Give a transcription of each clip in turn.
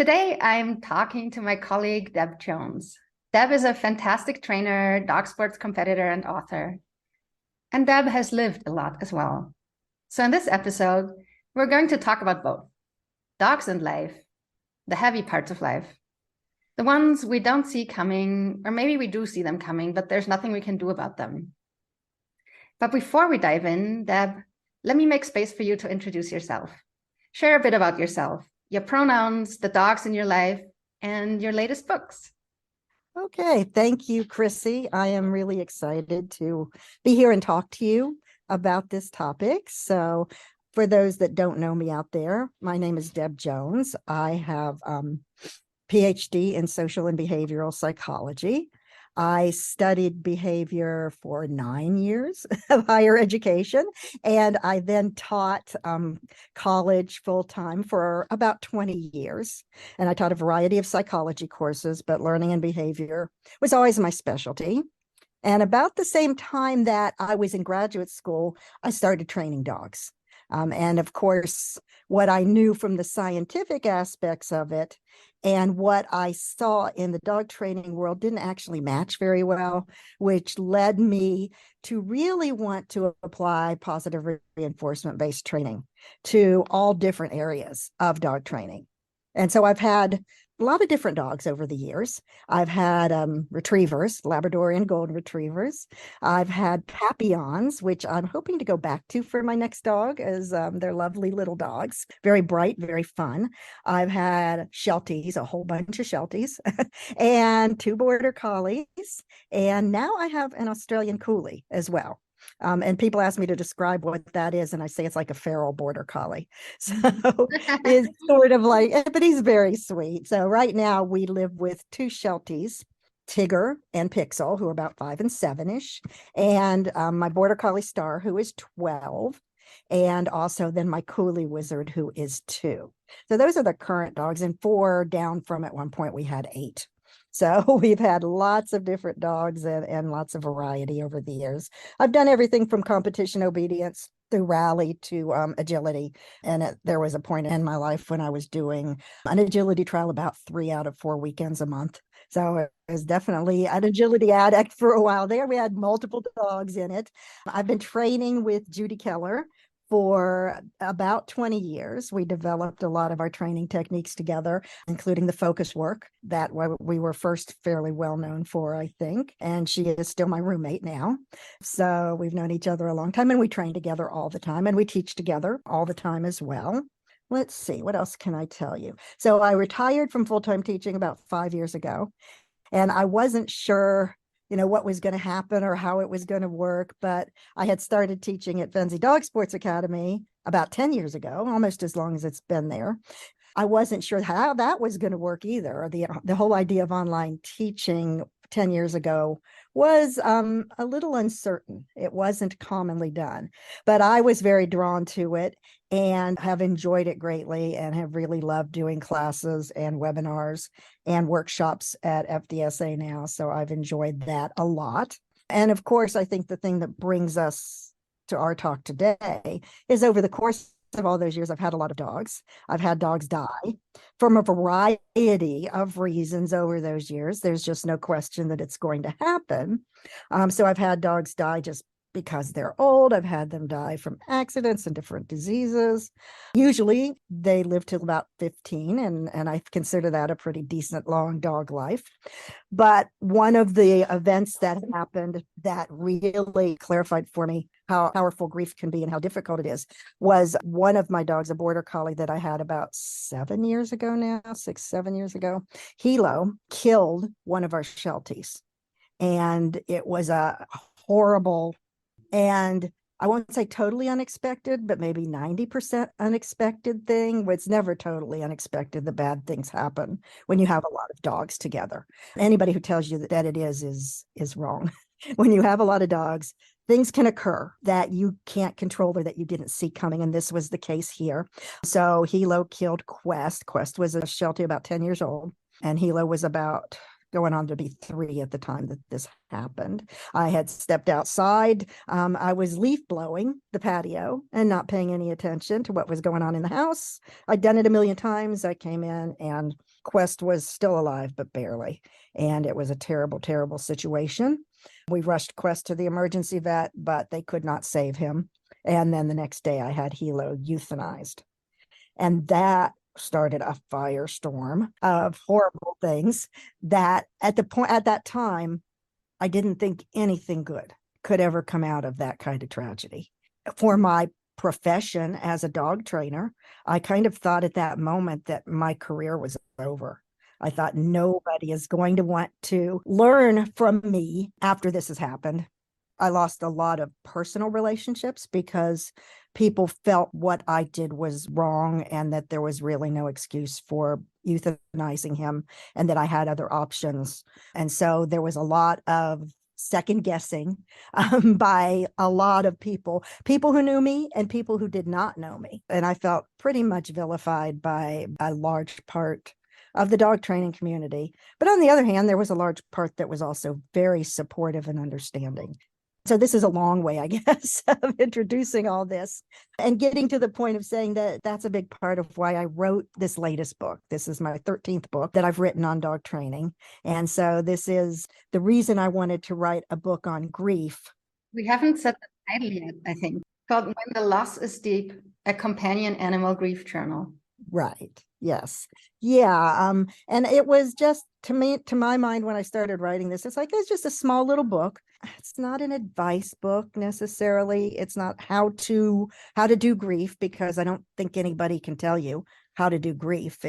Today, I'm talking to my colleague, Deb Jones. Deb is a fantastic trainer, dog sports competitor, and author. And Deb has lived a lot as well. So, in this episode, we're going to talk about both dogs and life, the heavy parts of life, the ones we don't see coming, or maybe we do see them coming, but there's nothing we can do about them. But before we dive in, Deb, let me make space for you to introduce yourself. Share a bit about yourself, your pronouns, the dogs in your life, and your latest books. Okay, thank you, Chrissy. I am really excited to be here and talk to you about this topic. So, for those that don't know me out there, my name is Deb Jones. I have PhD in social and behavioral psychology. I studied behavior for 9 years of higher education, and I then taught college full-time for about 20 years. And I taught a variety of psychology courses, but learning and behavior was always my specialty. And about the same time that I was in graduate school, I started training dogs. And of course, what I knew from the scientific aspects of it and what I saw in the dog training world didn't actually match very well, which led me to really want to apply positive reinforcement-based training to all different areas of dog training. And so I've had a lot of different dogs over the years. I've had retrievers, Labradorian golden retrievers. I've had Papillons, which I'm hoping to go back to for my next dog, as they're lovely little dogs, very bright, very fun. I've had Shelties, a whole bunch of Shelties, and 2 border collies, and now I have an Australian Coolie as well. And people ask me to describe what that is, and I say it's like a feral border collie. So it's sort of like, but he's very sweet. So right now we live with 2 Shelties, Tigger and Pixel, who are about 5 and 7-ish, and my border collie Star, who is 12, and also then my Coolie Wizard, who is 2. So those are the current dogs, and 4 down from at one point we had 8. So we've had lots of different dogs and lots of variety over the years. I've done everything from competition obedience through rally to agility. And there was a point in my life when I was doing an agility trial about 3 out of 4 weekends a month. So it was definitely an agility addict for a while there. We had multiple dogs in it. I've been training with Judy Keller for about 20 years. We developed a lot of our training techniques together, including the focus work that we were first fairly well known for, I think. And she is still my roommate now. So we've known each other a long time, and we train together all the time, and we teach together all the time as well. Let's see, what else can I tell you? So I retired from full-time teaching about 5 years ago, and I wasn't sure what was going to happen or how it was going to work. But I had started teaching at Fenzi Dog Sports Academy about 10 years ago, almost as long as it's been there. I wasn't sure how that was going to work either. The whole idea of online teaching 10 years ago was a little uncertain. It wasn't commonly done, but I was very drawn to it and have enjoyed it greatly and have really loved doing classes and webinars and workshops at FDSA now. So I've enjoyed that a lot. And of course, I think the thing that brings us to our talk today is over the course of all those years, I've had a lot of dogs. I've had dogs die from a variety of reasons over those years. There's just no question that it's going to happen. So I've had dogs die just because they're old. I've had them die from accidents and different diseases. Usually they live till about 15, and I consider that a pretty decent long dog life. But one of the events that happened that really clarified for me how powerful grief can be and how difficult it is was one of my dogs, a border collie that I had about 7 years ago now, 7 years ago. Hilo killed one of our Shelties, and it was a horrible, and I won't say totally unexpected, but maybe 90% unexpected thing. It's never totally unexpected. The bad things happen when you have a lot of dogs together. Anybody who tells you that it is wrong. When you have a lot of dogs, things can occur that you can't control or that you didn't see coming. And this was the case here. So Hilo killed Quest. Quest was a Sheltie about 10 years old, and Hilo was about going on to be 3 at the time that this happened. I had stepped outside. I was leaf blowing the patio and not paying any attention to what was going on in the house. I'd done it a million times. I came in and Quest was still alive, but barely. And it was a terrible, terrible situation. We rushed Quest to the emergency vet, but they could not save him. And then the next day I had Hilo euthanized. And that started a firestorm of horrible things that at that time, I didn't think anything good could ever come out of that kind of tragedy. For my profession as a dog trainer, I kind of thought at that moment that my career was over. I thought nobody is going to want to learn from me after this has happened. I lost a lot of personal relationships because people felt what I did was wrong and that there was really no excuse for euthanizing him and that I had other options. And so there was a lot of second guessing by a lot of people who knew me and people who did not know me. And I felt pretty much vilified by a large part of the dog training community. But on the other hand, there was a large part that was also very supportive and understanding. So this is a long way, I guess, of introducing all this and getting to the point of saying that that's a big part of why I wrote this latest book. This is my 13th book that I've written on dog training. And so this is the reason I wanted to write a book on grief. We haven't said the title yet, I think. Called When the Loss is Deep, a companion animal grief journal. Right. Yes. Yeah. And it was just to my mind, when I started writing this, it's just a small little book. It's not an advice book necessarily. It's not how to do grief, because I don't think anybody can tell you how to do grief.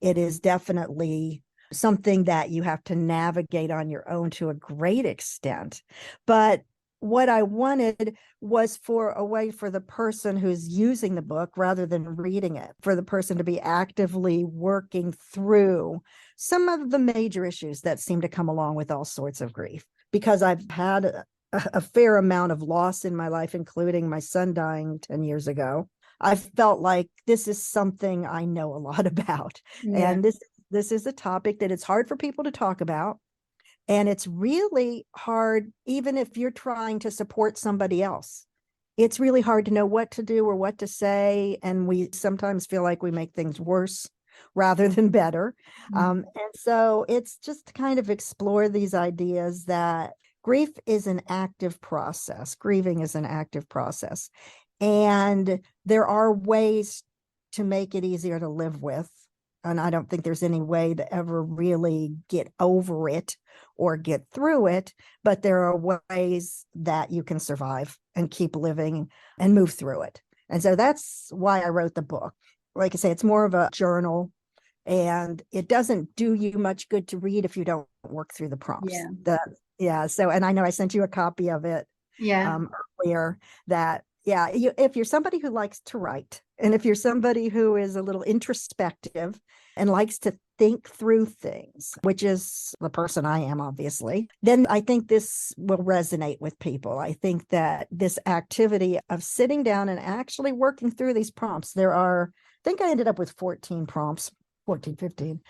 It is definitely something that you have to navigate on your own to a great extent. But what I wanted was for a way for the person who's using the book, rather than reading it, for the person to be actively working through some of the major issues that seem to come along with all sorts of grief. Because I've had a fair amount of loss in my life, including my son dying 10 years ago. I felt like this is something I know a lot about. Yeah. And this is a topic that it's hard for people to talk about. And it's really hard, even if you're trying to support somebody else. It's really hard to know what to do or what to say. And we sometimes feel like we make things worse rather than better. And so it's just to kind of explore these ideas that grief is an active process. Grieving is an active process. And there are ways to make it easier to live with. And I don't think there's any way to ever really get over it or get through it, but there are ways that you can survive and keep living and move through it. And so that's why I wrote the book. Like I say, it's more of a journal, and it doesn't do you much good to read if you don't work through the prompts. Yeah. So, and I know I sent you a copy of it earlier, that if you're somebody who likes to write, and if you're somebody who is a little introspective and likes to think through things, which is the person I am, obviously, then I think this will resonate with people. I think that this activity of sitting down and actually working through these prompts, I think I ended up with 14 prompts. 14, 15.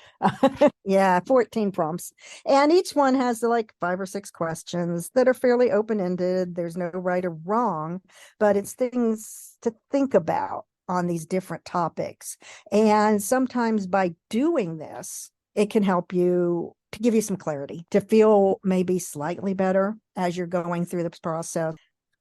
14 prompts. And each one has like 5 or 6 questions that are fairly open-ended. There's no right or wrong, but it's things to think about on these different topics. And sometimes by doing this, it can help you to give you some clarity, to feel maybe slightly better as you're going through this process.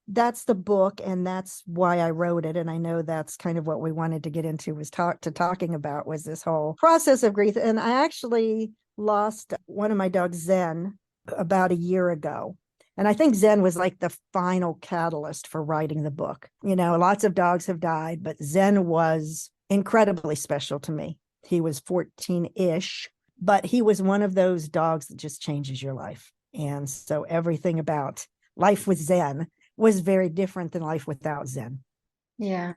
That's the book, and that's why I wrote it. And I know that's kind of what we wanted to get into, was talking about was this whole process of grief. And I actually lost one of my dogs, Zen, about a year ago. And I think Zen was like the final catalyst for writing the book. You know, lots of dogs have died, but Zen was incredibly special to me. He was 14-ish, but he was one of those dogs that just changes your life. And so everything about life with Zen was very different than life without Zen. Yeah.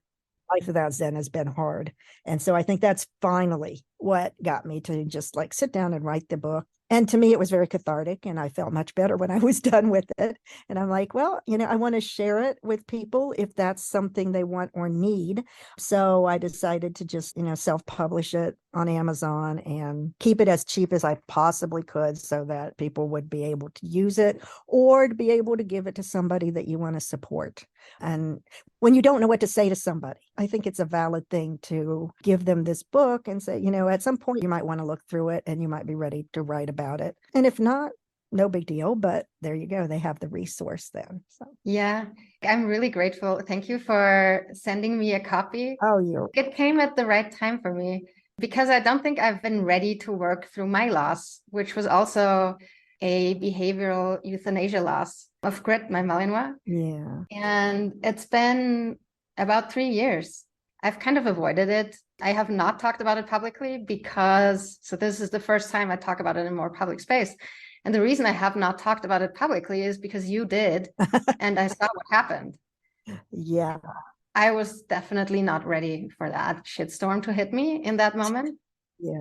Life without Zen has been hard. And so I think that's finally what got me to just like sit down and write the book. And to me, it was very cathartic, and I felt much better when I was done with it. And I'm like, well, I want to share it with people if that's something they want or need. So I decided to just, self-publish it on Amazon and keep it as cheap as I possibly could so that people would be able to use it or to be able to give it to somebody that you want to support. And when you don't know what to say to somebody, I think it's a valid thing to give them this book and say, at some point you might want to look through it and you might be ready to write about it. And if not, no big deal, but there you go. They have the resource then. So Yeah, I'm really grateful. Thank you for sending me a copy. oh, It came at the right time for me because I don't think I've been ready to work through my loss, which was also a behavioral euthanasia loss of Grit, my Malinois. yeah. And it's been about 3 years. I've kind of avoided it. I have not talked about it publicly because, so this is the first time I talk about it in a more public space. And the reason I have not talked about it publicly is because you did, and I saw what happened. Yeah. I was definitely not ready for that shitstorm to hit me in that moment. Yeah.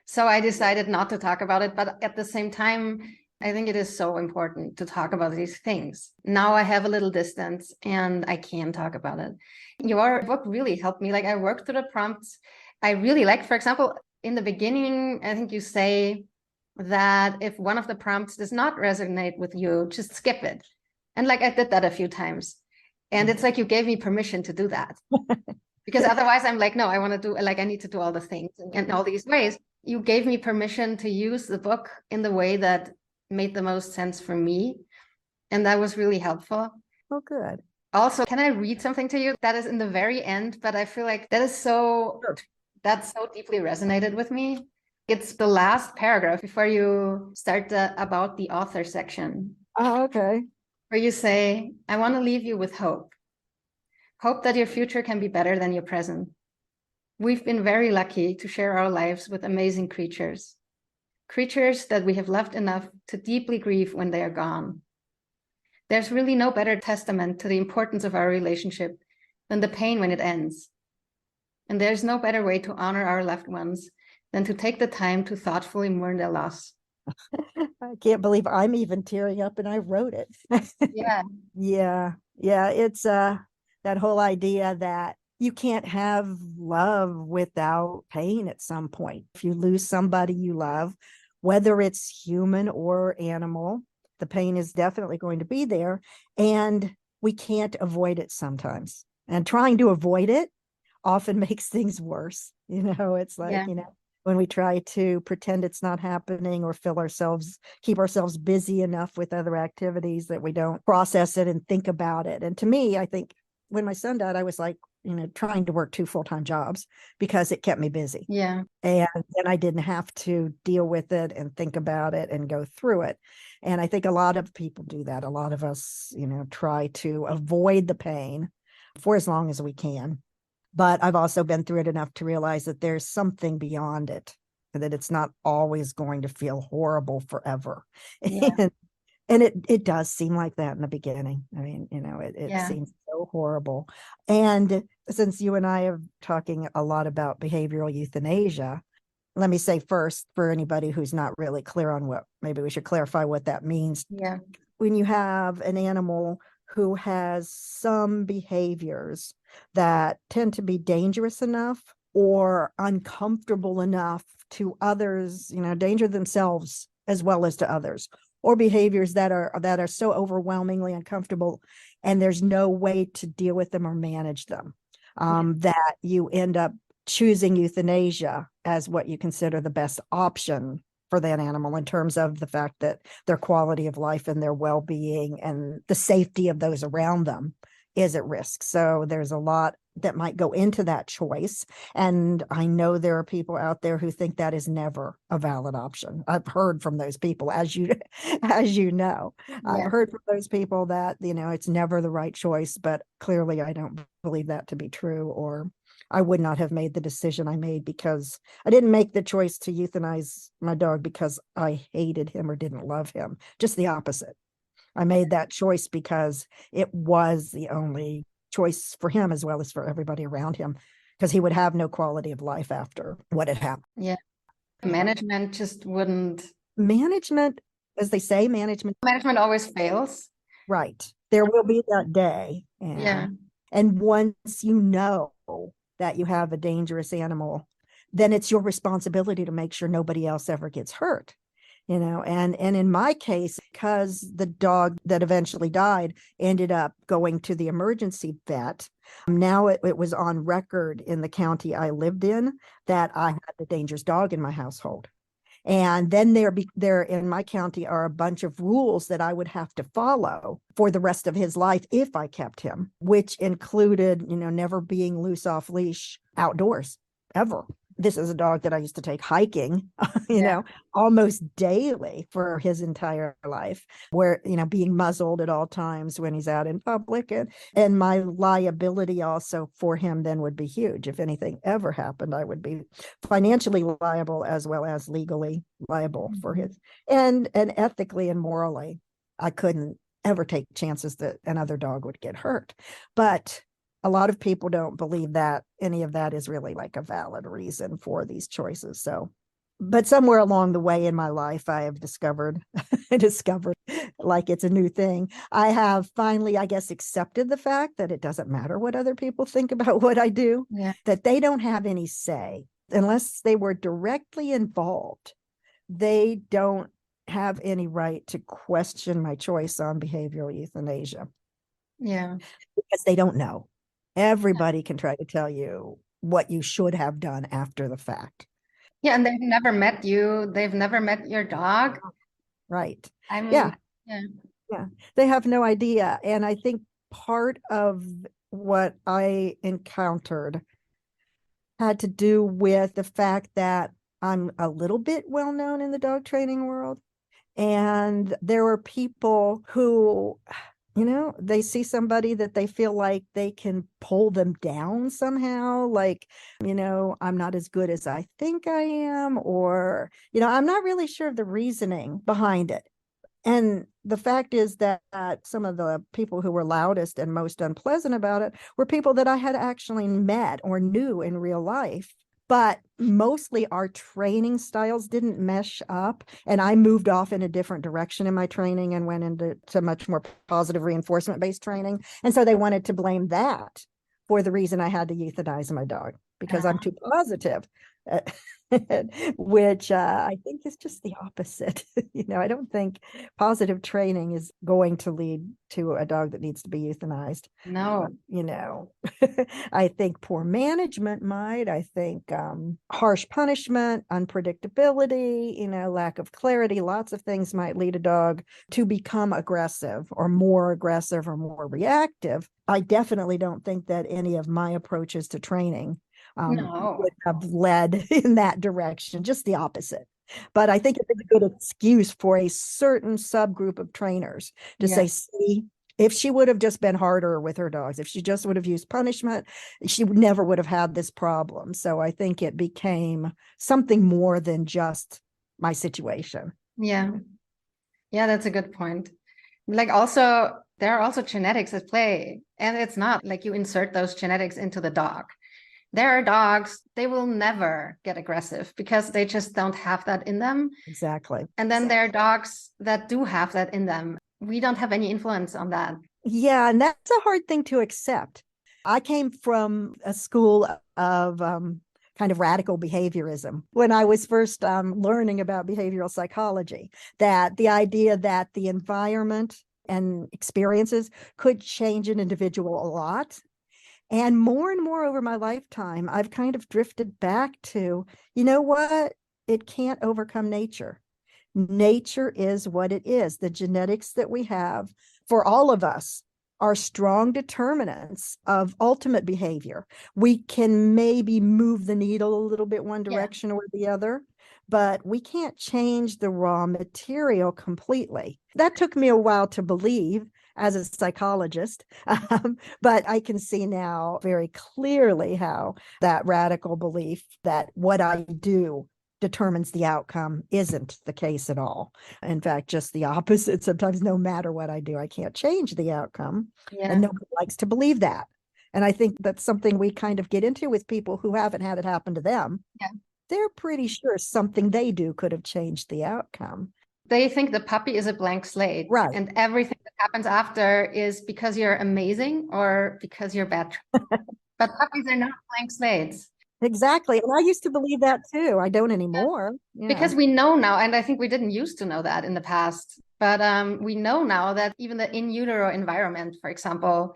So I decided not to talk about it. But at the same time, I think it is so important to talk about these things. Now I have a little distance and I can talk about it. Your book really helped me. Like I worked through the prompts. I really liked, for example, in the beginning, I think you say that if one of the prompts does not resonate with you, just skip it. And like I did that a few times. And it's like you gave me permission to do that. Because otherwise I'm like, no, I want to do, like, I need to do all the things in all these ways. You gave me permission to use the book in the way that made the most sense for me. And that was really helpful. Oh, good. Also, can I read something to you that is in the very end? But I feel like that is so, that so deeply resonated with me. It's the last paragraph before you start the about the author section. Oh, okay. Where you say, I want to leave you with hope. Hope that your future can be better than your present. We've been very lucky to share our lives with amazing creatures. Creatures that we have loved enough to deeply grieve when they are gone. There's really no better testament to the importance of our relationship than the pain when it ends. And there's no better way to honor our loved ones than to take the time to thoughtfully mourn their loss. I can't believe I'm even tearing up and I wrote it. Yeah. Yeah. Yeah. It's that whole idea that you can't have love without pain at some point. If you lose somebody you love, whether it's human or animal, the pain is definitely going to be there. And we can't avoid it sometimes. And trying to avoid it often makes things worse. It's like, when we try to pretend it's not happening or keep ourselves busy enough with other activities that we don't process it and think about it. And to me, I think when my son died, I was like, trying to work 2 full-time jobs because it kept me busy. Yeah. And then I didn't have to deal with it and think about it and go through it. And I think a lot of people do that. A lot of us, try to avoid the pain for as long as we can. But I've also been through it enough to realize that there's something beyond it, that it's not always going to feel horrible forever. Yeah. And it does seem like that in the beginning. I mean, it seems so horrible. And since you and I are talking a lot about behavioral euthanasia, let me say first, for anybody who's not really clear on maybe we should clarify what that means. Yeah. When you have an animal who has some behaviors that tend to be dangerous enough or uncomfortable enough to others, danger themselves as well as to others, or behaviors that are so overwhelmingly uncomfortable and there's no way to deal with them or manage them, that you end up choosing euthanasia as what you consider the best option for that animal in terms of the fact that their quality of life and their well-being and the safety of those around them is at risk. So there's a lot that might go into that choice. And I know there are people out there who think that is never a valid option. I've heard from those people, as you know. I've heard from those people that, it's never the right choice, but clearly I don't believe that to be true, or I would not have made the decision I made, because I didn't make the choice to euthanize my dog because I hated him or didn't love him. Just the opposite. I made that choice because it was the only choice for him as well as for everybody around him, because he would have no quality of life after what had happened. Yeah. Management just wouldn't. Management, as they say, management always fails. Right. There will be that day. And once you know that you have a dangerous animal then it's your responsibility to make sure nobody else ever gets hurt. And in my case, because the dog that eventually died ended up going to the emergency vet, now it was on record in the county I lived in that I had the dangerous dog in my household. And then there in my county are a bunch of rules that I would have to follow for the rest of his life if I kept him, which included, never being loose off leash outdoors ever. This is a dog that I used to take hiking, almost daily for his entire life, where, being muzzled at all times when he's out in public. And my liability also for him then would be huge. If anything ever happened, I would be financially liable as well as legally liable for his, and ethically and morally, I couldn't ever take chances that another dog would get hurt. But a lot of people don't believe that any of that is really like a valid reason for these choices. So, but somewhere along the way in my life, I have discovered like it's a new thing. I have finally, I guess, accepted the fact that it doesn't matter what other people think about what I do, that they don't have any say unless they were directly involved. They don't have any right to question my choice on behavioral euthanasia. Yeah. Because they don't know. Everybody can try to tell you what you should have done after the fact. Yeah, and they've never met you. They've never met your dog. Right. Yeah. They have no idea. And I think part of what I encountered had to do with the fact that I'm a little bit well known in the dog training world. And there were people who, they see somebody that they feel like they can pull them down somehow, like, I'm not as good as I think I am, or, I'm not really sure of the reasoning behind it. And the fact is that some of the people who were loudest and most unpleasant about it were people that I had actually met or knew in real life. But mostly our training styles didn't mesh up. And I moved off in a different direction in my training and went into much more positive reinforcement-based training. And so they wanted to blame that for the reason I had to euthanize my dog, because I'm too positive. Which I think is just the opposite. I don't think positive training is going to lead to a dog that needs to be euthanized. No. I think poor management might. I think harsh punishment, unpredictability, lack of clarity, lots of things might lead a dog to become aggressive or more reactive. I definitely don't think that any of my approaches to training would have led in that direction, just the opposite. But I think it's a good excuse for a certain subgroup of trainers to say, see, if she would have just been harder with her dogs, if she just would have used punishment, she never would have had this problem. So I think it became something more than just my situation. Yeah, that's a good point. Like also, there are also genetics at play, and it's not like you insert those genetics into the dog. There are dogs, they will never get aggressive because they just don't have that in them. Exactly. And then there are dogs that do have that in them. We don't have any influence on that. Yeah, and that's a hard thing to accept. I came from a school of kind of radical behaviorism when I was first learning about behavioral psychology, that the idea that the environment and experiences could change an individual a lot. And more over my lifetime, I've kind of drifted back to, what? It can't overcome nature. Nature is what it is. The genetics that we have for all of us are strong determinants of ultimate behavior. We can maybe move the needle a little bit one direction or the other, but we can't change the raw material completely. That took me a while to believe as a psychologist, but I can see now very clearly how that radical belief that what I do determines the outcome isn't the case at all. In fact, just the opposite. Sometimes no matter what I do, I can't change the outcome. And nobody likes to believe that. And I think that's something we kind of get into with people who haven't had it happen to them. They're pretty sure something they do could have changed the outcome. They think the puppy is a blank slate. Right. And everything that happens after is because you're amazing or because you're bad. But puppies are not blank slates. Exactly. And I used to believe that too. I don't anymore. Yeah. Because we know now, and I think we didn't used to know that in the past, but we know now that even the in utero environment, for example,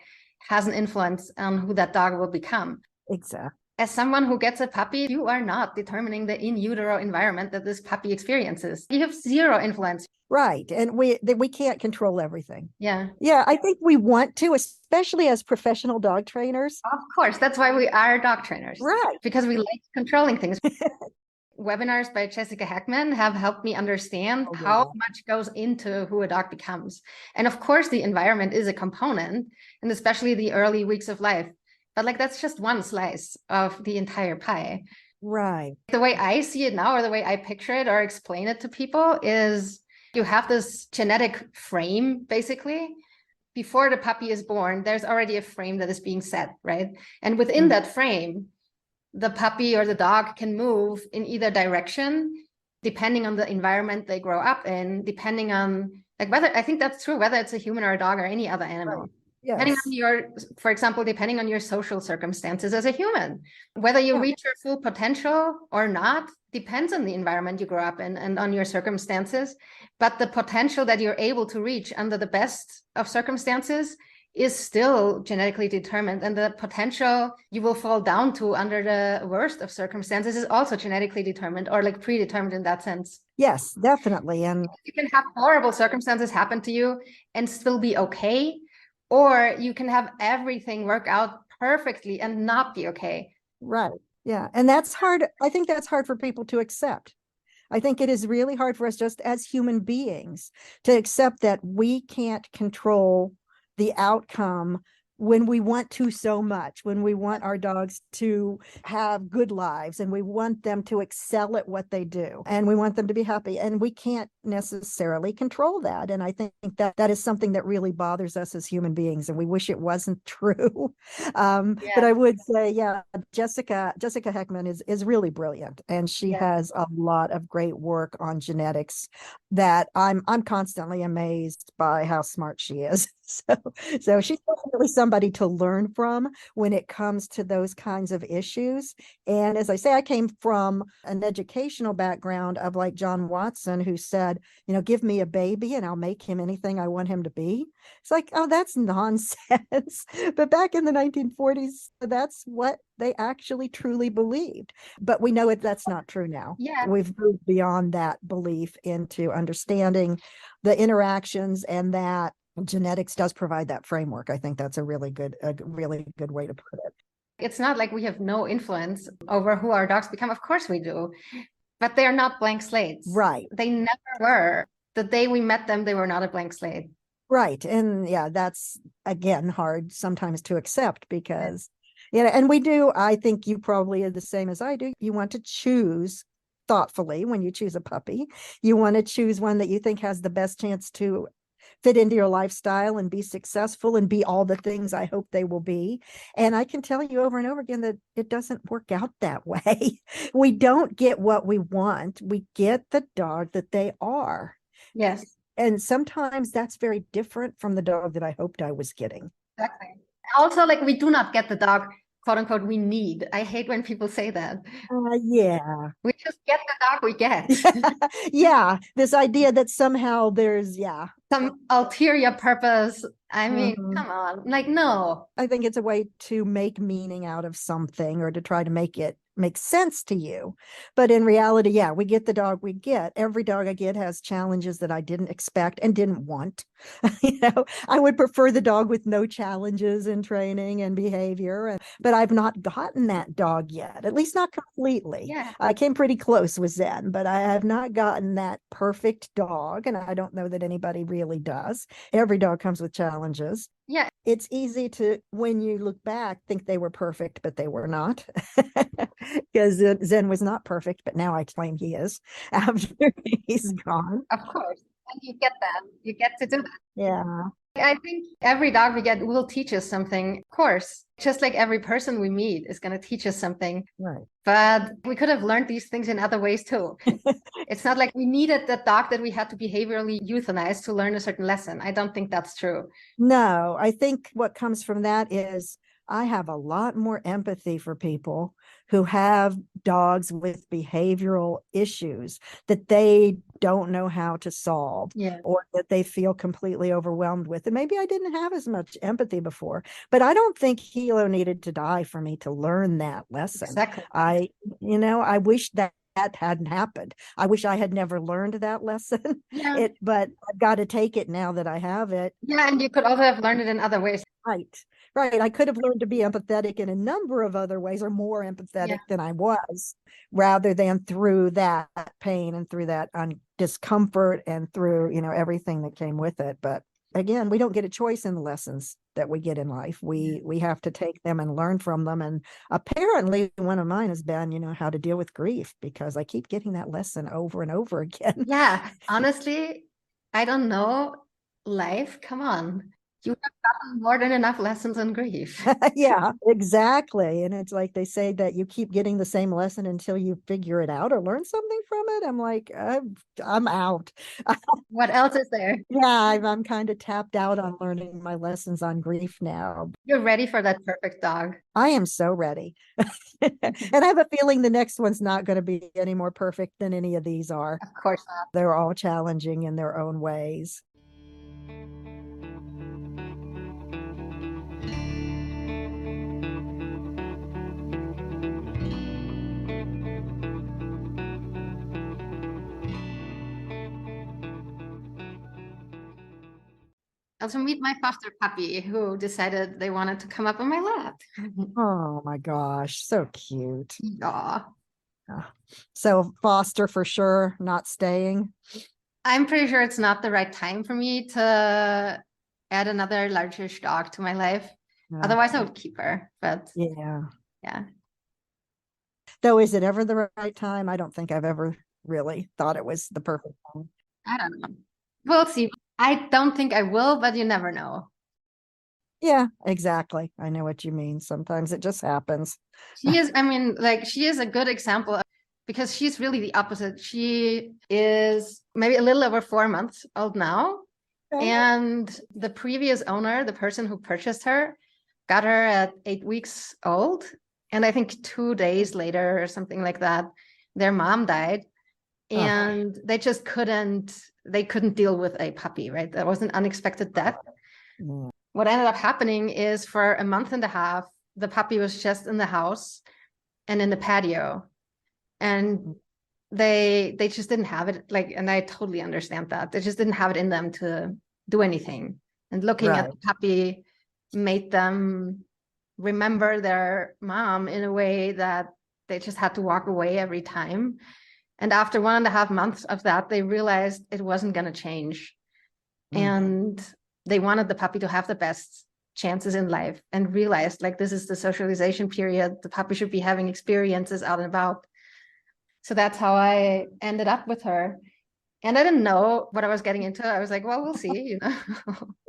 has an influence on who that dog will become. Exactly. As someone who gets a puppy, you are not determining the in utero environment that this puppy experiences. You have zero influence. Right. And we can't control everything. Yeah. Yeah, I think we want to, especially as professional dog trainers. Of course. That's why we are dog trainers. Right. Because we like controlling things. Webinars by Jessica Heckman have helped me understand how much goes into who a dog becomes. And of course, the environment is a component, and especially the early weeks of life. But like, that's just one slice of the entire pie. Right. The way I see it now, or the way I picture it or explain it to people, is you have this genetic frame, basically. Before the puppy is born, there's already a frame that is being set, right? And within that frame, the puppy or the dog can move in either direction, depending on the environment they grow up in, depending on like whether, I think that's true, whether it's a human or a dog or any other animal. Right. Yes. Depending on your, for example, depending on your social circumstances as a human, whether you reach your full potential or not depends on the environment you grow up in and on your circumstances. But the potential that you're able to reach under the best of circumstances is still genetically determined, and the potential you will fall down to under the worst of circumstances is also genetically determined, or like predetermined in that sense. Yes, definitely. And you can have horrible circumstances happen to you and still be okay, or you can have everything work out perfectly and not be okay. Right. Yeah. And that's hard. I think that's hard for people to accept. I think it is really hard for us just as human beings to accept that we can't control the outcome when we want to so much, when we want our dogs to have good lives and we want them to excel at what they do and we want them to be happy, and we can't necessarily control that. And I think that that is something that really bothers us as human beings, and we wish it wasn't true. But I would say, yeah, Jessica Heckman is really brilliant, and she has a lot of great work on genetics that I'm constantly amazed by how smart she is. So she's definitely somebody to learn from when it comes to those kinds of issues. And as I say, I came from an educational background of like John Watson, who said, you know, give me a baby and I'll make him anything I want him to be. It's like, oh, that's nonsense. But back in the 1940s, that's what they actually truly believed. But we know that's not true now. Yeah. We've moved beyond that belief into understanding the interactions, and that genetics does provide that framework. I think that's a really good way to put it. It's not like we have no influence over who our dogs become. Of course we do, but they're not blank slates. Right. They never were. The day we met them, they were not a blank slate. Right. And yeah, that's again hard sometimes to accept, because and we do, I think you probably are the same as I do. You want to choose thoughtfully when you choose a puppy. You want to choose one that you think has the best chance to fit into your lifestyle and be successful and be all the things I hope they will be. And I can tell you over and over again that it doesn't work out that way. We don't get what we want. We get the dog that they are. Yes. And sometimes that's very different from the dog that I hoped I was getting. Exactly. Also, like, we do not get the dog, quote unquote, we need. I hate when people say that. Yeah. We just get the dog we get. Yeah. This idea that somehow there's, some ulterior purpose. I mean, come on. Like, no. I think it's a way to make meaning out of something, or to try to make it make sense to you. But in reality, we get the dog we get. Every dog I get has challenges that I didn't expect and didn't want. I would prefer the dog with no challenges in training and behavior, but I've not gotten that dog yet, at least not completely. Yeah. I came pretty close with Zen, but I have not gotten that perfect dog, and I don't know that anybody really does. Every dog comes with challenges. Yeah. It's easy to, when you look back, think they were perfect, but they were not. Because Zen was not perfect, but now I claim he is after he's gone. Of course. And you get that. You get to do that. Yeah. I think every dog we get will teach us something, of course. Just like every person we meet is going to teach us something. Right. But we could have learned these things in other ways too. It's not like we needed the dog that we had to behaviorally euthanize to learn a certain lesson. I don't think that's true. No, I think what comes from that is I have a lot more empathy for people who have dogs with behavioral issues that they don't know how to solve, Yeah. or that they feel completely overwhelmed with. And maybe I didn't have as much empathy before, but I don't think Hilo needed to die for me to learn that lesson. Exactly. I wish that hadn't happened. I wish I had never learned that lesson. Yeah. But I've got to take it now that I have it. Yeah, and you could also have learned it in other ways. Right. I could have learned to be empathetic in a number of other ways, or more empathetic than I was, rather than through that pain and through that discomfort and through, everything that came with it. But again, we don't get a choice in the lessons that we get in life. We have to take them and learn from them. And apparently one of mine has been, how to deal with grief, because I keep getting that lesson over and over again. Yeah, honestly, I don't know. Life, come on. You have gotten more than enough lessons on grief. Yeah, exactly. And it's like they say that you keep getting the same lesson until you figure it out or learn something from it. I'm like, I'm out. What else is there? Yeah, I'm kind of tapped out on learning my lessons on grief now. You're ready for that perfect dog. I am so ready. And I have a feeling the next one's not going to be any more perfect than any of these are. Of course not. They're all challenging in their own ways. Also meet my foster puppy who decided they wanted to come up on my lap. Oh my gosh, so cute. Yeah. So foster for sure, not staying. I'm pretty sure it's not the right time for me to add another largish dog to my life. Otherwise, I would keep her. But yeah. Though, is it ever the right time? I don't think I've ever really thought it was the perfect time. I don't know. We'll see. I don't think I will, but you never know. Yeah, exactly. I know what you mean. Sometimes it just happens. She is a good example because she's really the opposite. She is maybe a little over 4 months old now. Okay. And the previous owner, the person who purchased her, got her at 8 weeks old. And I think 2 days later or something like that, their mom died. And they just couldn't deal with a puppy, right? That was an unexpected death. Yeah. What ended up happening is for a month and a half, the puppy was just in the house and in the patio. And they just didn't have it, and I totally understand that. They just didn't have it in them to do anything. And looking at the puppy made them remember their mom in a way that they just had to walk away every time. And after 1.5 months of that, they realized it wasn't going to change. And they wanted the puppy to have the best chances in life, and realized this is the socialization period. The puppy should be having experiences out and about. So that's how I ended up with her. And I didn't know what I was getting into. I was like, well, we'll see,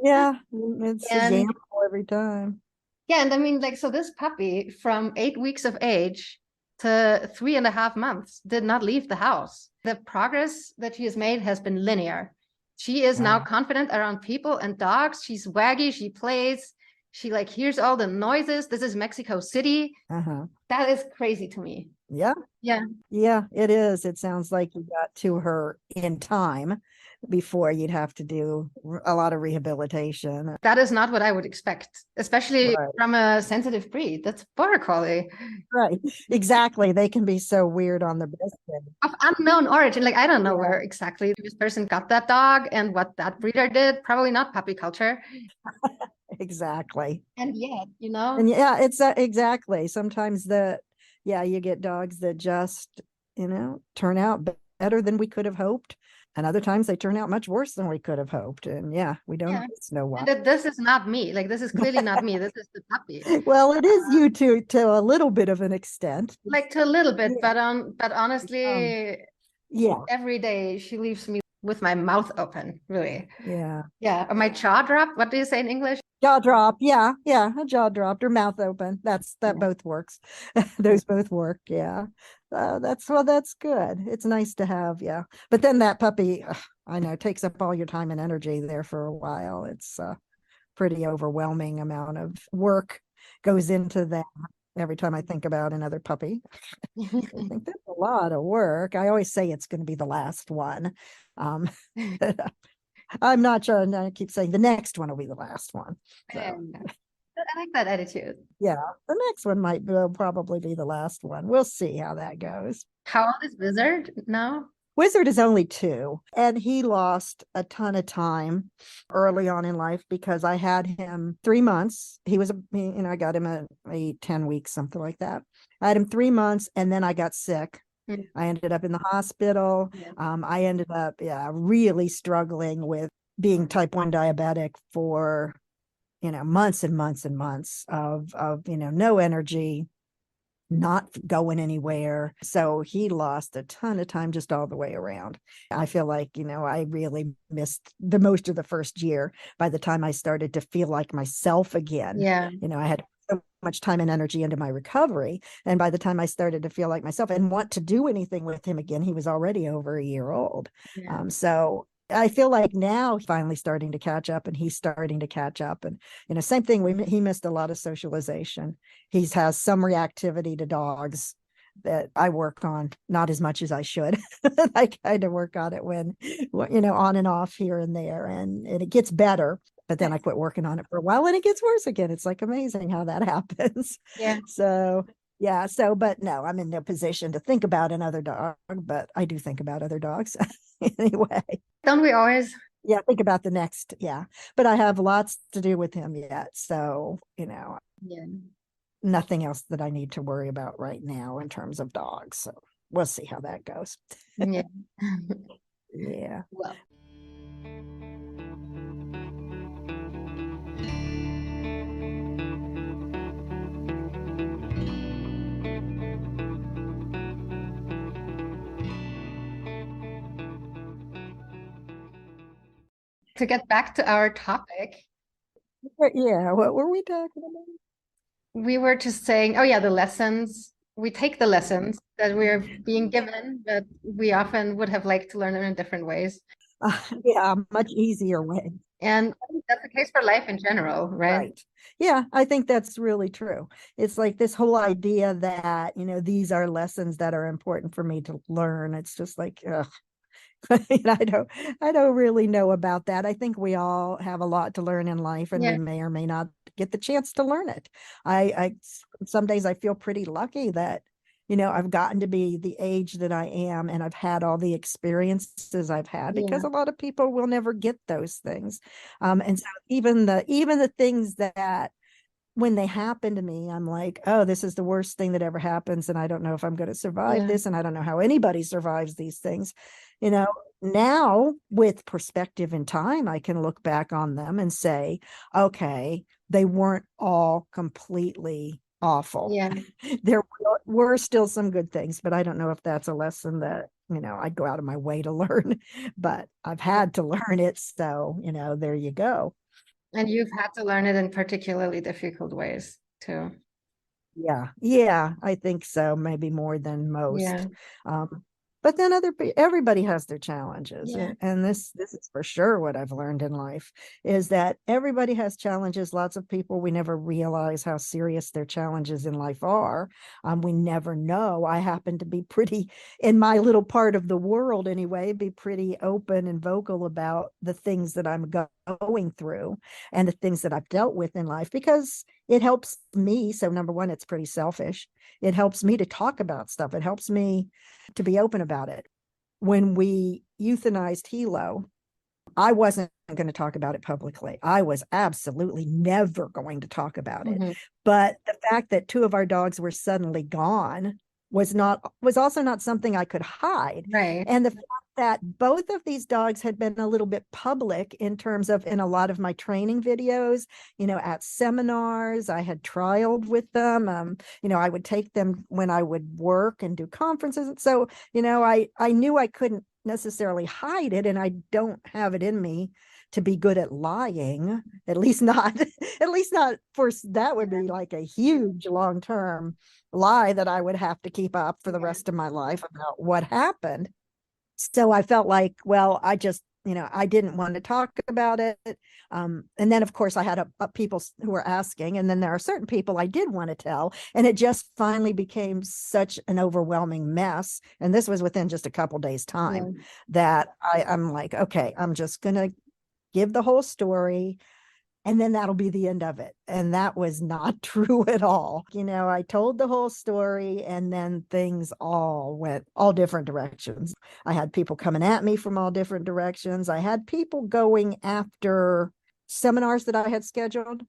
Yeah, it's a gamble every time. Yeah, and so this puppy from 8 weeks of age to 3.5 months did not leave the house. The progress that she has made has been linear. She is now confident around people and dogs. She's waggy. She plays. She hears all the noises. This is Mexico City. That is crazy to me. Yeah, it is. It sounds like you got to her in time before you'd have to do a lot of rehabilitation. That is not what I would expect, especially from a sensitive breed. That's border collie. Right, exactly. They can be so weird on the breastfeed. Of unknown origin. I don't know where exactly this person got that dog and what that breeder did. Probably not puppy culture. Exactly. And yet, And yeah, it's exactly. Sometimes you get dogs that just, turn out better than we could have hoped. And other times they turn out much worse than we could have hoped. And we don't know why. And this is not me. This is clearly not me. This is the puppy. Well, it is you to a little bit of an extent. To a little bit, but honestly, every day she leaves me with my mouth open, really. Yeah. Or my jaw dropped. What do you say in English? Jaw drop. Yeah. A jaw dropped or mouth open. That both works. Those both work. Yeah. That's good. It's nice to have. Yeah. But then that puppy, I know, takes up all your time and energy there for a while. It's a pretty overwhelming amount of work goes into that every time I think about another puppy. I think that's a lot of work. I always say it's going to be the last one. Um, I'm not sure. And I keep saying the next one will be the last one. So I like that attitude. yeah, the next one will probably be the last one. We'll see how that goes. How old is Wizard now? Wizard is only 2, and he lost a ton of time early on in life because I had him 3 months. I got him at 10 weeks, something like that. I had him 3 months, and then I got sick. I ended up in the hospital. I ended up, really struggling with being type 1 diabetic for, months and months and months of no energy, not going anywhere. So he lost a ton of time just all the way around. I feel like, I really missed the most of the first year. By the time I started to feel like myself again, I had so much time and energy into my recovery. And by the time I started to feel like myself and want to do anything with him again, he was already over a year old. So I feel like now finally starting to catch up, and he's starting to catch up. And, same thing. He missed a lot of socialization. He has some reactivity to dogs that I work on, not as much as I should. I kind of work on it when, on and off here and there, and it gets better. But then I quit working on it for a while and it gets worse again. It's like amazing how that happens. So but no, I'm in no position to think about another dog, but I do think about other dogs anyway. Don't we always? Yeah, think about the next. Yeah. But I have lots to do with him yet. So, nothing else that I need to worry about right now in terms of dogs. So we'll see how that goes. Yeah. Well. To get back to our topic. Yeah, what were we talking about? We were just saying, the lessons. We take the lessons that we're being given, but we often would have liked to learn them in different ways. Much easier way. And I think that's the case for life in general, right? Yeah, I think that's really true. It's like this whole idea that, these are lessons that are important for me to learn. It's just like, ugh. I don't really know about that. I think we all have a lot to learn in life, and we may or may not get the chance to learn it. I some days I feel pretty lucky that, I've gotten to be the age that I am, and I've had all the experiences I've had, because a lot of people will never get those things. And so even the things that when they happen to me, I'm like, oh, this is the worst thing that ever happens, and I don't know if I'm going to survive this, and I don't know how anybody survives these things. Now with perspective and time, I can look back on them and say, okay, they weren't all completely awful. There were still some good things, but I don't know if that's a lesson that, I'd go out of my way to learn, but I've had to learn it. So, there you go. And you've had to learn it in particularly difficult ways too. Yeah, I think so. Maybe more than most. But then everybody has their challenges. And this is for sure what I've learned in life, is that everybody has challenges. Lots of people, we never realize how serious their challenges in life are. We never know. I happen to be pretty, in my little part of the world anyway, be pretty open and vocal about the things that I'm going through and the things that I've dealt with in life, because it helps me. So number one, it's pretty selfish. It helps me to talk about stuff. It helps me to be open about it. When we euthanized Hilo, I wasn't going to talk about it publicly. I was absolutely never going to talk about it. But the fact that 2 of our dogs were suddenly gone was also not something I could hide. And the fact that both of these dogs had been a little bit public in terms of, in a lot of my training videos, at seminars, I had trialed with them. I would take them when I would work and do conferences. So, I knew I couldn't necessarily hide it, and I don't have it in me to be good at lying, at least not for, that would be like a huge long-term lie that I would have to keep up for the rest of my life about what happened. So I felt like, well, I just I didn't want to talk about it. And then, of course, I had people who were asking. And then there are certain people I did want to tell. And it just finally became such an overwhelming mess. And this was within just a couple days' time that I'm like, okay, I'm just going to give the whole story. And then that'll be the end of it. And that was not true at all. I told the whole story and then things all went all different directions. I had people coming at me from all different directions. I had people going after seminars that I had scheduled.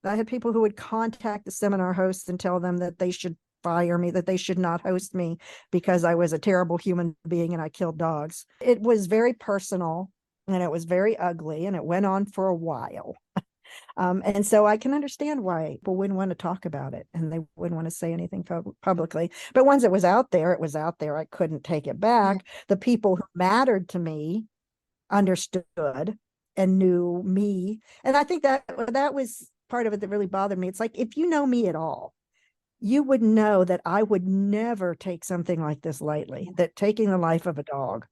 I had people who would contact the seminar hosts and tell them that they should fire me, that they should not host me because I was a terrible human being and I killed dogs. It was very personal and it was very ugly and it went on for a while. And so I can understand why people wouldn't want to talk about it and they wouldn't want to say anything publicly. But once it was out there, it was out there. I couldn't take it back. The people who mattered to me understood and knew me. And I think that was part of it that really bothered me. It's like, if you know me at all, you would know that I would never take something like this lightly, that taking the life of a dog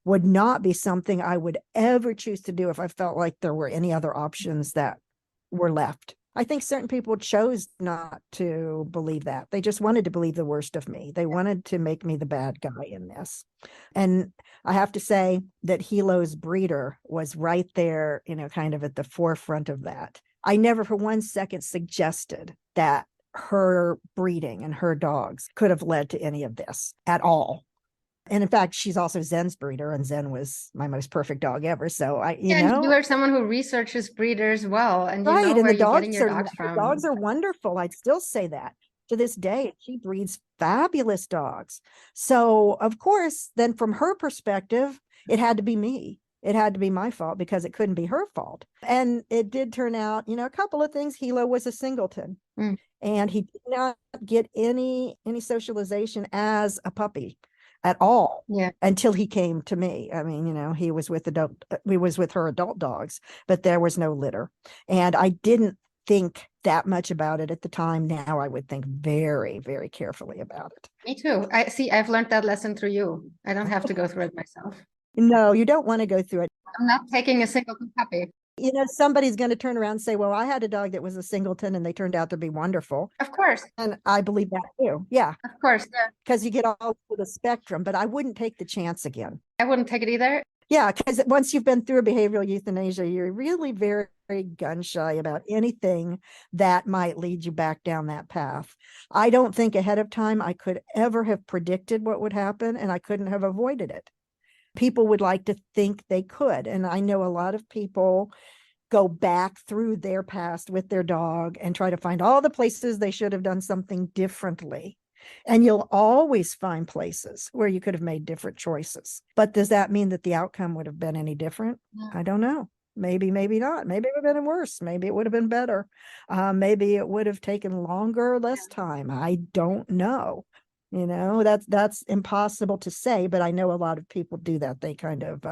would not be something I would ever choose to do if I felt like there were any other options that were left. I think certain people chose not to believe that. They just wanted to believe the worst of me. They wanted to make me the bad guy in this. And I have to say that Hilo's breeder was right there, kind of at the forefront of that. I never for one second suggested that her breeding and her dogs could have led to any of this at all. And in fact, she's also Zen's breeder, and Zen was my most perfect dog ever. So and you are someone who researches breeders well, and you know and where the you're dogs getting your dogs from. The dogs are wonderful. I'd still say that to this day. She breeds fabulous dogs. So of course, then from her perspective, it had to be me. It had to be my fault because it couldn't be her fault. And it did turn out, a couple of things. Hilo was a singleton, and he did not get any socialization as a puppy at all until he came to me. I mean, he was with her adult dogs, but there was no litter. And I didn't think that much about it at the time. Now I would think very, very carefully about it. Me too. I've learned that lesson through you. I don't have to go through it myself. No, you don't want to go through it. I'm not taking a single puppy. Somebody's going to turn around and say, well, I had a dog that was a singleton and they turned out to be wonderful. Of course. And I believe that too. Yeah. Of course. Yeah. Because you get all over the spectrum, but I wouldn't take the chance again. I wouldn't take it either. Yeah, because once you've been through a behavioral euthanasia, you're really very, very gun shy about anything that might lead you back down that path. I don't think ahead of time I could ever have predicted what would happen, and I couldn't have avoided it. People would like to think they could. And I know a lot of people go back through their past with their dog and try to find all the places they should have done something differently. And you'll always find places where you could have made different choices. But does that mean that the outcome would have been any different? No. I don't know. Maybe, maybe not. Maybe it would have been worse. Maybe it would have been better. Maybe it would have taken longer or less time. I don't know. That's impossible to say, but I know a lot of people do that. They kind of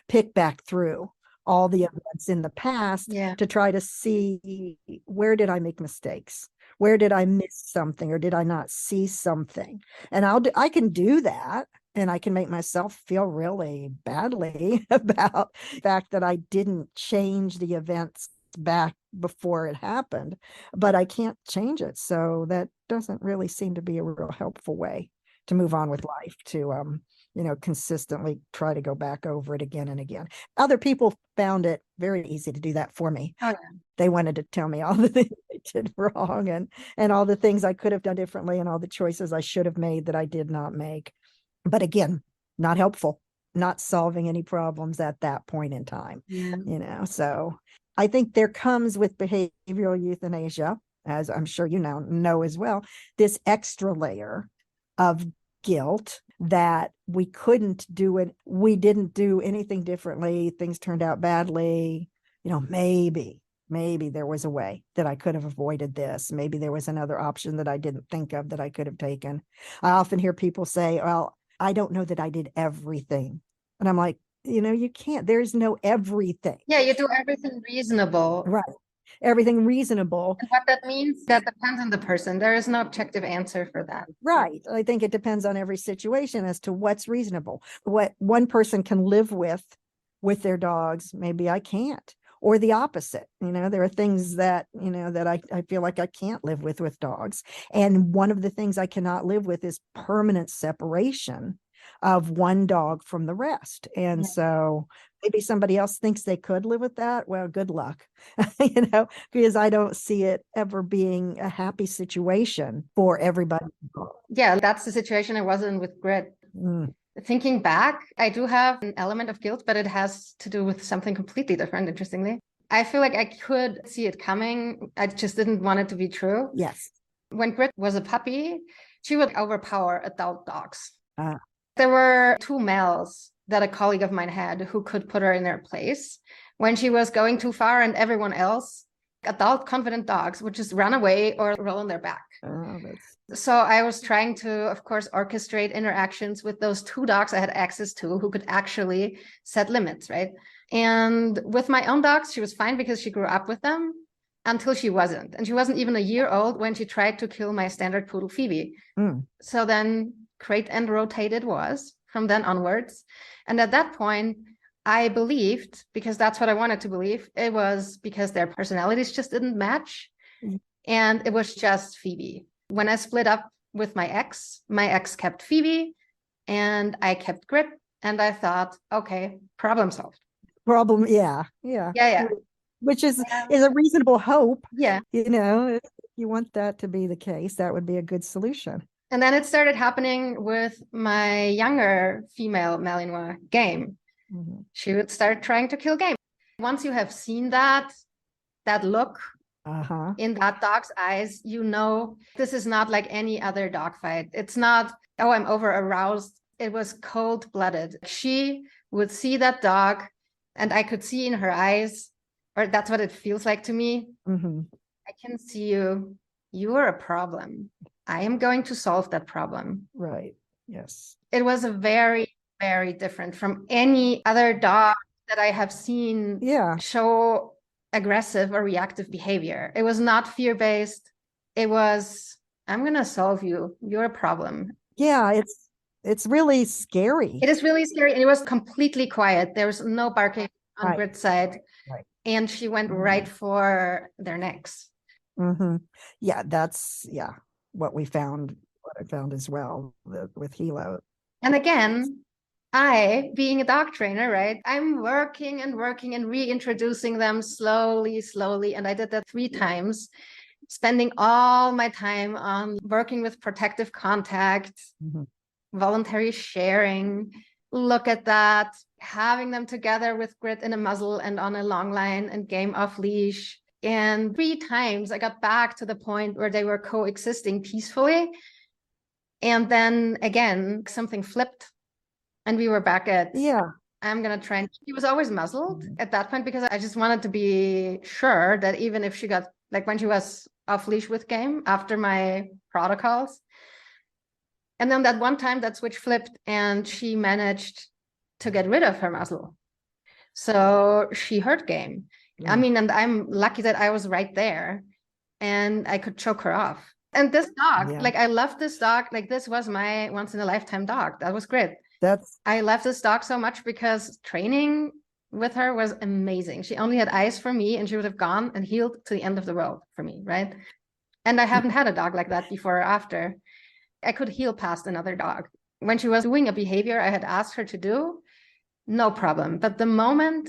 pick back through all the events in the past to try to see, where did I make mistakes? Where did I miss something, or did I not see something? And I can do that, and I can make myself feel really badly about the fact that I didn't change the events back before it happened, but I can't change it. So that doesn't really seem to be a real helpful way to move on with life, to consistently try to go back over it again and again. Other people found it very easy to do that for me. Oh, yeah. They wanted to tell me all the things I did wrong and all the things I could have done differently and all the choices I should have made that I did not make. But again, not helpful, not solving any problems at that point in time. So I think there comes with behavioral euthanasia, as I'm sure you now know as well, this extra layer of guilt that we couldn't do it. We didn't do anything differently. Things turned out badly. Maybe there was a way that I could have avoided this. Maybe there was another option that I didn't think of that I could have taken. I often hear people say, well, I don't know that I did everything. And I'm like, you can't, there's no everything. Yeah, you do everything reasonable. Right. Everything reasonable. And what that means, that depends on the person. There is no objective answer for that. Right. I think it depends on every situation as to what's reasonable. What one person can live with with their dogs, maybe I can't. Or the opposite. There are things that, that I feel like I can't live with dogs. And one of the things I cannot live with is permanent separation of one dog from the rest. And so maybe somebody else thinks they could live with that. Well, good luck, because I don't see it ever being a happy situation for everybody. Yeah, that's the situation I was in with Grit. Thinking back, I do have an element of guilt, but it has to do with something completely different, interestingly. I feel like I could see it coming. I just didn't want it to be true. Yes. When Grit was a puppy, she would overpower adult dogs. There were 2 males that a colleague of mine had who could put her in their place when she was going too far, and everyone else, adult confident dogs, would just run away or roll on their back. So I was trying to, of course, orchestrate interactions with those 2 dogs I had access to who could actually set limits, right? And with my own dogs, she was fine because she grew up with them until she wasn't. And she wasn't even a year old when she tried to kill my standard poodle, Phoebe. So then crate and rotate it was from then onwards. And at that point, I believed, because that's what I wanted to believe, it was because their personalities just didn't match. And it was just Phoebe. When I split up with my ex kept Phoebe and I kept Grit. And I thought, okay, problem solved. Yeah. Which is a reasonable hope. Yeah. If you want that to be the case, that would be a good solution. And then it started happening with my younger female Malinois, Game. She would start trying to kill Game. Once you have seen that look in that dog's eyes, this is not like any other dog fight. It's not, oh, I'm over aroused. It was cold-blooded. She would see that dog, and I could see in her eyes, or that's what it feels like to me. I can see you. You are a problem. I am going to solve that problem. Right. Yes. It was a very, very different from any other dog that I have seen show aggressive or reactive behavior. It was not fear-based. It was, I'm going to solve you. You're a problem. Yeah, it's really scary. It is really scary. And it was completely quiet. There was no barking on Grit's side. And she went right for their necks. Yeah, that's what I found as well with Hilo. And again, I, being a dog trainer, right, I'm working and reintroducing them slowly. And I did that 3 times, spending all my time on working with protective contact, voluntary sharing. Look at that, having them together with Grit in a muzzle and on a long line and Game off leash. And 3 times I got back to the point where they were coexisting peacefully. And then again, something flipped and we were back at, I'm going to try. And she was always muzzled at that point because I just wanted to be sure that even if she got, like when she was off leash with Game after my protocols. And then that one time that switch flipped and she managed to get rid of her muzzle. So she hurt Game. I mean, and I'm lucky that I was right there and I could choke her off. And this dog, like I love this dog. Like this was my once in a lifetime dog. That was Grit. I love this dog so much because training with her was amazing. She only had eyes for me and she would have gone and healed to the end of the world for me, right? And I haven't had a dog like that before or after. I could heal past another dog. When she was doing a behavior I had asked her to do, no problem. But the moment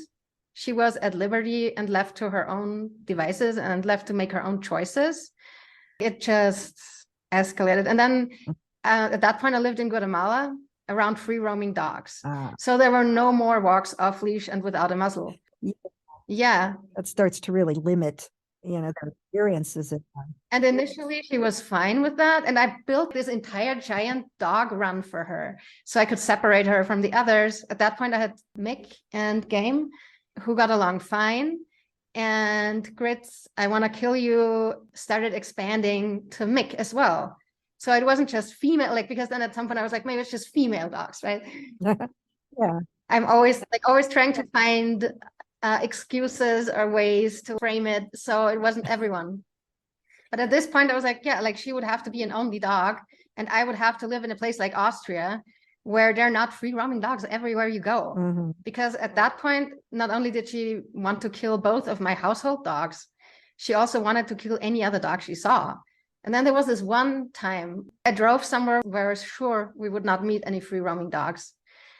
she was at liberty and left to her own devices and left to make her own choices, it just escalated. And then at that point, I lived in Guatemala around free roaming dogs. So there were no more walks off leash and without a muzzle. Yeah. That starts to really limit, their experiences. And initially she was fine with that. And I built this entire giant dog run for her so I could separate her from the others. At that point, I had Mick and Game who got along fine. And Grit's I Want to Kill You started expanding to Mick as well. So it wasn't just female, like, because then at some point I was like, maybe it's just female dogs, right? I'm always trying to find excuses or ways to frame it so it wasn't everyone. But at this point I was like, yeah, like she would have to be an only dog and I would have to live in a place like Austria where they're not free roaming dogs everywhere you go. Mm-hmm. Because at that point, not only did she want to kill both of my household dogs, she also wanted to kill any other dog she saw. And then there was this one time I drove somewhere where I was sure we would not meet any free roaming dogs.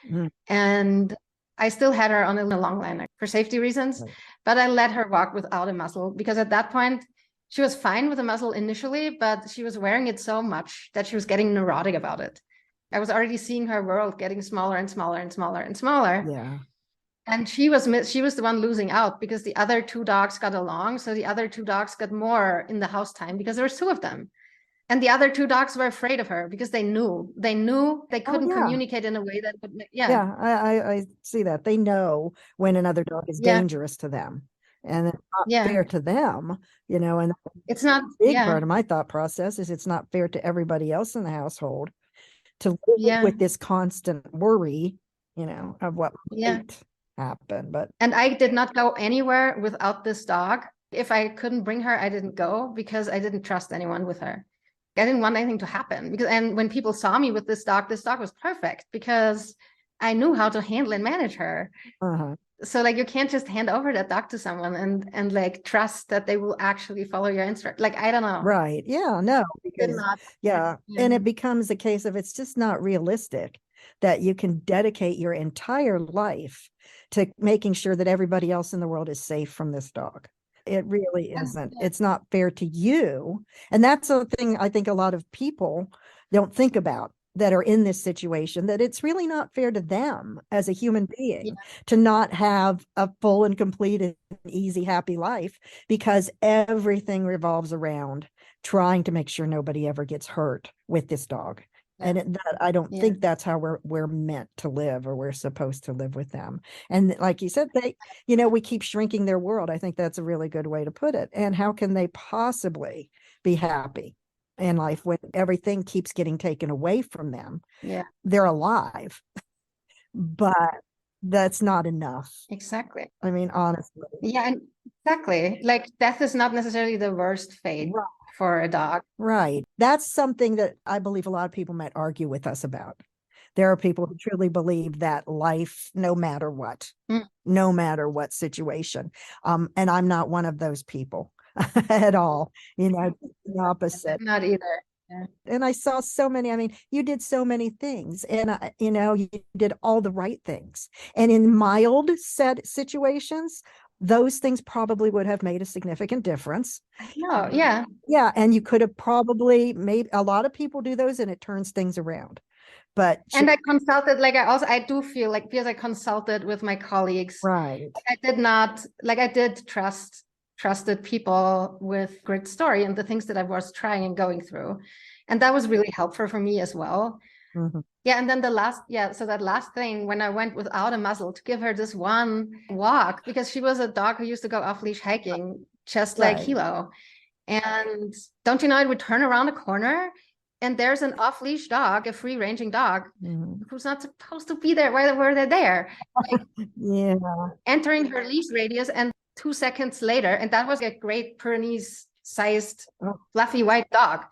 Mm-hmm. And I still had her on a long line for safety reasons, Right. but I let her walk without a muzzle because at that point she was fine with a muzzle initially, but she was wearing it so much that she was getting neurotic about it. I was already seeing her world getting smaller and smaller and smaller and smaller. Yeah. And she was the one losing out because the other two dogs got along. So the other two dogs got more in the house time because there was two of them. And the other two dogs were afraid of her because they knew they couldn't communicate in a way that would make, Yeah, I see that. They know when another dog is dangerous to them. And it's not fair to them, and it's not a big part of my thought process is it's not fair to everybody else in the household to live with this constant worry, of what might happen. And I did not go anywhere without this dog. If I couldn't bring her, I didn't go because I didn't trust anyone with her. I didn't want anything to happen and when people saw me with this dog was perfect because I knew how to handle and manage her. Uh-huh. So like you can't just hand over that dog to someone and like trust that they will actually follow your instruction. Like I don't know. Right. Yeah. No. Because and it becomes a case of it's just not realistic that you can dedicate your entire life to making sure that everybody else in the world is safe from this dog. It really isn't. It's not fair to you. And that's the thing I think a lot of people don't think about that are in this situation, that it's really not fair to them as a human being to not have a full and complete and easy, happy life because everything revolves around trying to make sure nobody ever gets hurt with this dog. And I don't think that's how we're meant to live or we're supposed to live with them. And like you said, we keep shrinking their world. I think that's a really good way to put it. And how can they possibly be happy in life when everything keeps getting taken away from them? Yeah. They're alive, but that's not enough. Exactly. I mean, honestly. Yeah, and exactly. Like death is not necessarily the worst fate. Right. For a dog. Right. That's something that I believe a lot of people might argue with us about. There are people who truly believe that life, no matter what, no matter what situation. And I'm not one of those people at all, the opposite. I'm not either. Yeah. And I saw so many, you did so many things and, you did all the right things. And in mild situations, those things probably would have made a significant difference. Oh, yeah. Yeah. And you could have probably made a lot of people do those and it turns things around. But I consulted, I do feel like because I consulted with my colleagues. Right. I did not, I did trusted people with great story and the things that I was trying and going through. And that was really helpful for me as well. Mm-hmm. Yeah. And then so that last thing, when I went without a muzzle to give her this one walk, because she was a dog who used to go off leash hiking, just like Hilo. And don't you know, it would turn around a corner and there's an off leash dog, a free ranging dog, who's not supposed to be there. Why were they there? Entering her leash radius and 2 seconds later, and that was a great Pyrenees sized fluffy white dog.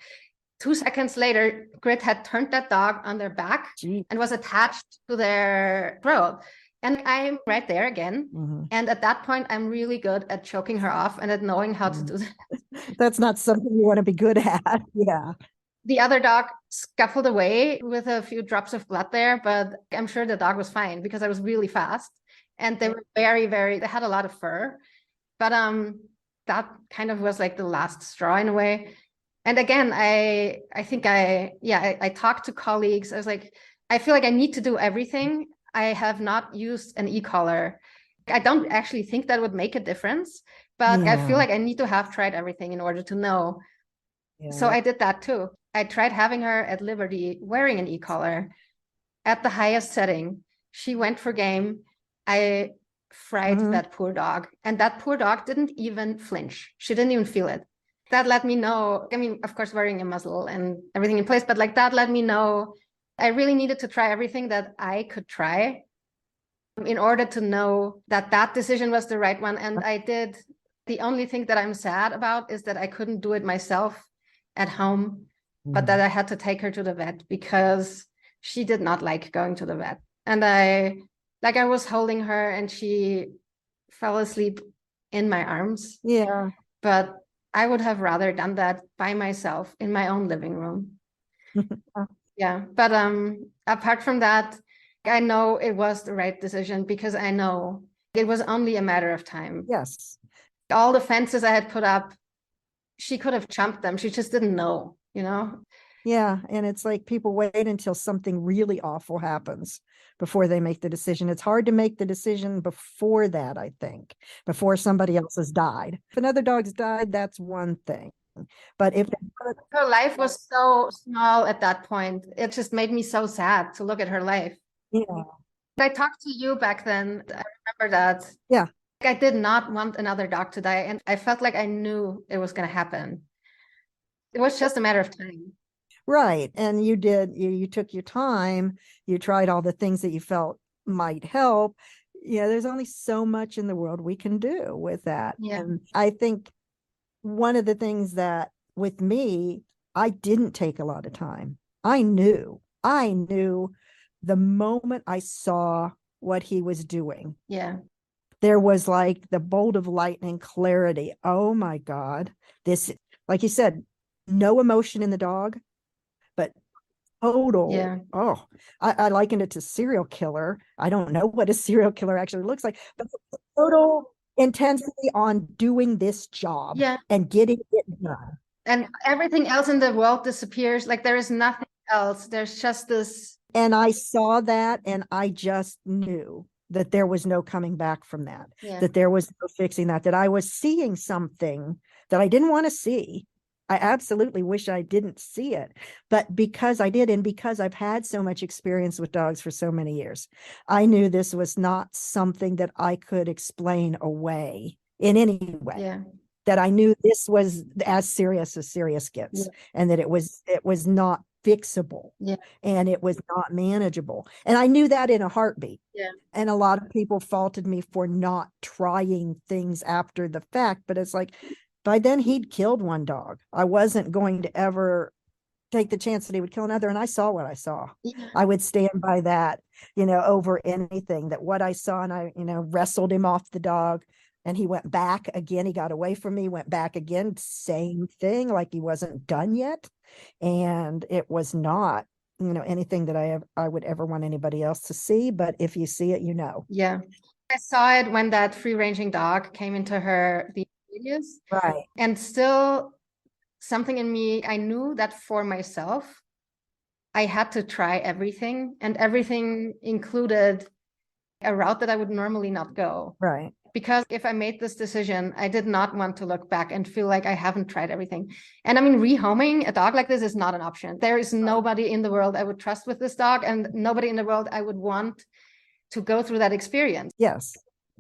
2 seconds later, Grit had turned that dog on their back and was attached to their throat. And I'm right there again. Mm-hmm. And at that point, I'm really good at choking her off and at knowing how to do that. That's not something you want to be good at. Yeah. The other dog scuffled away with a few drops of blood there, but I'm sure the dog was fine because I was really fast. And they were very, they had a lot of fur. But that kind of was like the last straw in a way. And again, I think I talked to colleagues. I was like, I feel like I need to do everything. I have not used an e-collar. I don't actually think that would make a difference, but I feel like I need to have tried everything in order to know. Yeah. So I did that too. I tried having her at Liberty wearing an e-collar at the highest setting. She went for game. I fried that poor dog, and that poor dog didn't even flinch. She didn't even feel it. That let me know, of course, wearing a muzzle and everything in place, but that let me know I really needed to try everything that I could try in order to know that decision was the right one. And I did. The only thing that I'm sad about is that I couldn't do it myself at home, but that I had to take her to the vet because she did not like going to the vet. And I was holding her and she fell asleep in my arms. Yeah. But I would have rather done that by myself in my own living room. Yeah. But apart from that, I know it was the right decision because I know it was only a matter of time. Yes. All the fences I had put up, she could have jumped them. She just didn't know, you know? Yeah. And it's like people wait until something really awful happens before they make the decision. It's hard to make the decision before that, I think, before somebody else has died. If another dog's died, that's one thing. But if her life was so small at that point, it just made me so sad to look at her life. yeah. I talked to you back then. I remember that. Yeah. I did not want another dog to die, and I felt like I knew it was going to happen. It was just a matter of time. Right. And you did, you took your time, you tried all the things that you felt might help. Yeah, there's only so much in the world we can do with that. Yeah. And I think one of the things that with me, I didn't take a lot of time. I knew the moment I saw what he was doing. Yeah. There was like the bolt of lightning clarity. Oh my God. This, like you said, no emotion in the dog, but total. Yeah. Oh, I likened it to serial killer. I don't know what a serial killer actually looks like, but total intensity on doing this job and getting it done. And everything else in the world disappears. Like there is nothing else. There's just this. And I saw that and I just knew that there was no coming back from that, that there was no fixing that I was seeing something that I didn't want to see. I absolutely wish I didn't see it, but because I did, and because I've had so much experience with dogs for so many years, I knew this was not something that I could explain away in any way. Yeah. That I knew this was as serious gets, and that it was not fixable, and it was not manageable. And I knew that in a heartbeat. Yeah. And a lot of people faulted me for not trying things after the fact, but it's like, by then he'd killed one dog. I wasn't going to ever take the chance that he would kill another. And I saw what I saw. Yeah. I would stand by that, over anything, that what I saw, and I, wrestled him off the dog and he went back again. He got away from me, went back again, same thing, like he wasn't done yet. And it was not, anything that I would ever want anybody else to see. But if you see it, Yeah. I saw it when that free ranging dog came into the videos. Right. And still something in me, I knew that for myself, I had to try everything, and everything included a route that I would normally not go. Right. Because if I made this decision, I did not want to look back and feel like I haven't tried everything. And I mean, rehoming a dog like this is not an option. There is nobody in the world I would trust with this dog, and nobody in the world I would want to go through that experience. Yes.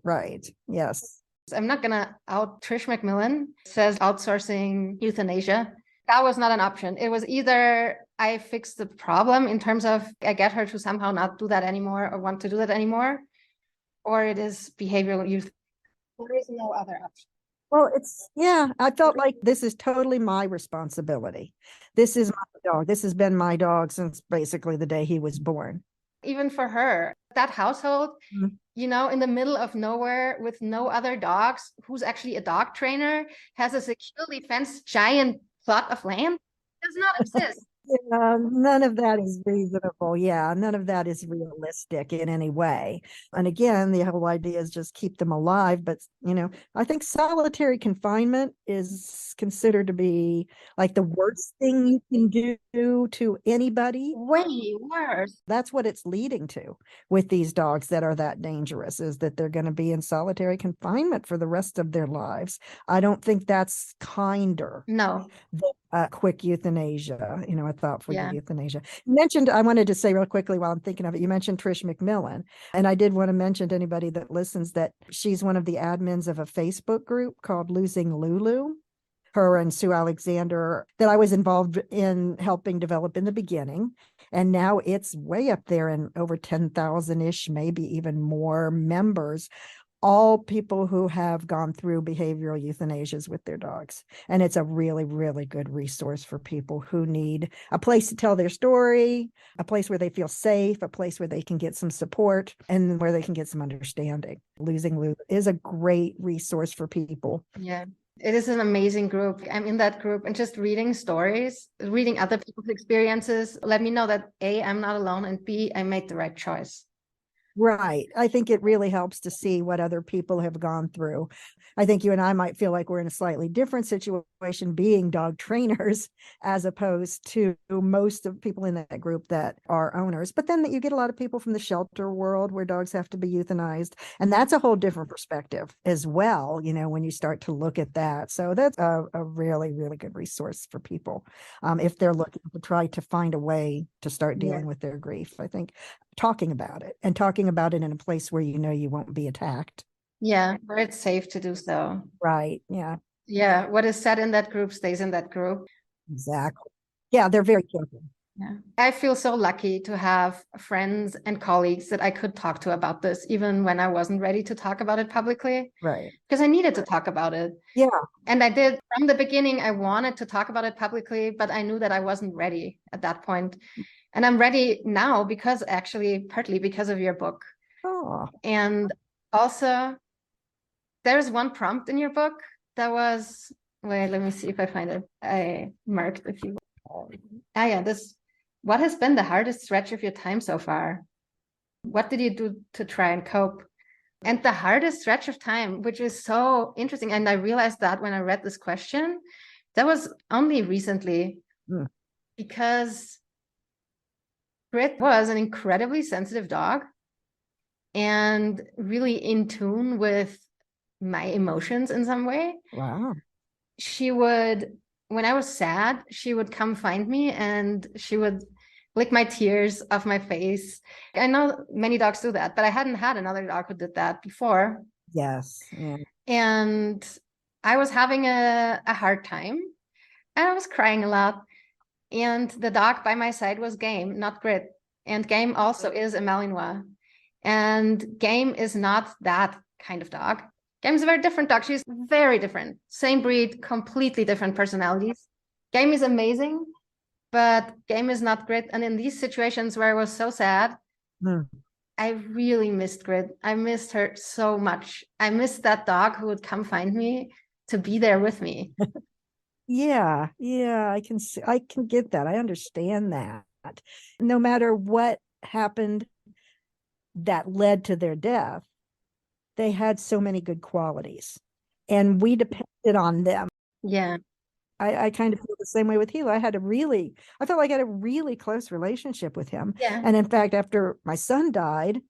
Right. Yes. I'm not going to out Trish McMillan says outsourcing euthanasia. That was not an option. It was either I fix the problem in terms of I get her to somehow not do that anymore or want to do that anymore, or it is behavioral euthanasia. There is no other option. Well, I felt like this is totally my responsibility. This is my dog. This has been my dog since basically the day he was born. Even for her, that household, in the middle of nowhere with no other dogs, who's actually a dog trainer, has a securely fenced giant plot of land, does not exist. None of that is reasonable. Yeah, none of that is realistic in any way. And again, the whole idea is just keep them alive. But, I think solitary confinement is considered to be like the worst thing you can do to anybody. Way worse. That's what it's leading to with these dogs that are that dangerous, is that they're going to be in solitary confinement for the rest of their lives. I don't think that's kinder. No. Quick euthanasia, a thoughtful euthanasia. You mentioned, I wanted to say real quickly while I'm thinking of it, you mentioned Trish McMillan. And I did want to mention to anybody that listens that she's one of the admins of a Facebook group called Losing Lulu. Her and Sue Alexander, that I was involved in helping develop in the beginning. And now it's way up there in over 10,000-ish, maybe even more members, all people who have gone through behavioral euthanasias with their dogs. And it's a really, really good resource for people who need a place to tell their story, a place where they feel safe, a place where they can get some support, and where they can get some understanding. Losing Lou is a great resource for people. Yeah. It is an amazing group. I'm in that group, and just reading stories, reading other people's experiences, let me know that A, I'm not alone, and B, I made the right choice. Right. I think it really helps to see what other people have gone through. I think you and I might feel like we're in a slightly different situation being dog trainers as opposed to most of people in that group that are owners. But then you get a lot of people from the shelter world where dogs have to be euthanized. And that's a whole different perspective as well, when you start to look at that. So that's a really, really good resource for people if they're looking to try to find a way to start dealing with their grief. I think talking about it in a place where you won't be attacked. Yeah, where it's safe to do so. Right. Yeah. Yeah, what is said in that group stays in that group. Exactly. Yeah, they're very careful. Yeah. I feel so lucky to have friends and colleagues that I could talk to about this, even when I wasn't ready to talk about it publicly. Right. Because I needed to talk about it. Yeah. And I did from the beginning. I wanted to talk about it publicly, but I knew that I wasn't ready at that point. And I'm ready now partly because of your book. Oh. And also, there's one prompt in your book that was, wait, let me see if I find it. I marked a few. What has been the hardest stretch of your time so far? What did you do to try and cope? And the hardest stretch of time, which is so interesting. And I realized that when I read this question, that was only recently, because Grit was an incredibly sensitive dog and really in tune with my emotions in some way. Wow. When I was sad, she would come find me and she would lick my tears off my face. I know many dogs do that, but I hadn't had another dog who did that before. Yes. Yeah. And I was having a hard time and I was crying a lot. And the dog by my side was Game, not Grit. And Game also is a Malinois. And Game is not that kind of dog. Game is a very different dog. She's very different. Same breed, completely different personalities. Game is amazing, but Game is not Grit. And in these situations where I was so sad, I really missed Grit. I missed her so much. I missed that dog who would come find me to be there with me. Yeah, I can get that. I understand that. No matter what happened that led to their death, they had so many good qualities and we depended on them. Yeah. I kind of feel the same way with Hilo. I felt like I had a really close relationship with him. Yeah. And in fact, after my son died,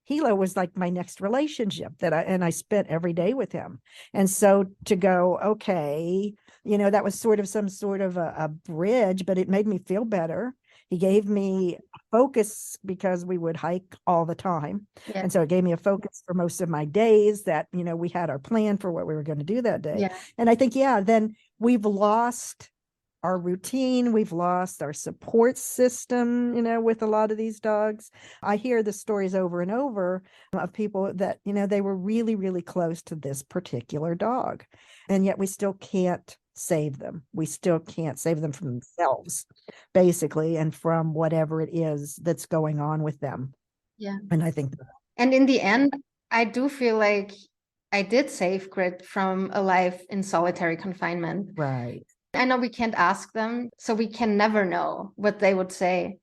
Hilo was like my next relationship I spent every day with him. And so to go, okay, that was sort of some sort of a bridge, but it made me feel better. He gave me focus because we would hike all the time. Yeah. And so it gave me a focus for most of my days that, we had our plan for what we were going to do that day. Yeah. And I think, then we've lost our routine. We've lost our support system, with a lot of these dogs. I hear the stories over and over of people that, they were really, really close to this particular dog. And yet we still can't save them. We still can't save them from themselves, basically, and from whatever it is that's going on with them. Yeah. And I think and in the end, I do feel like I did save Grit from a life in solitary confinement. Right. I know we can't ask them, so we can never know what they would say.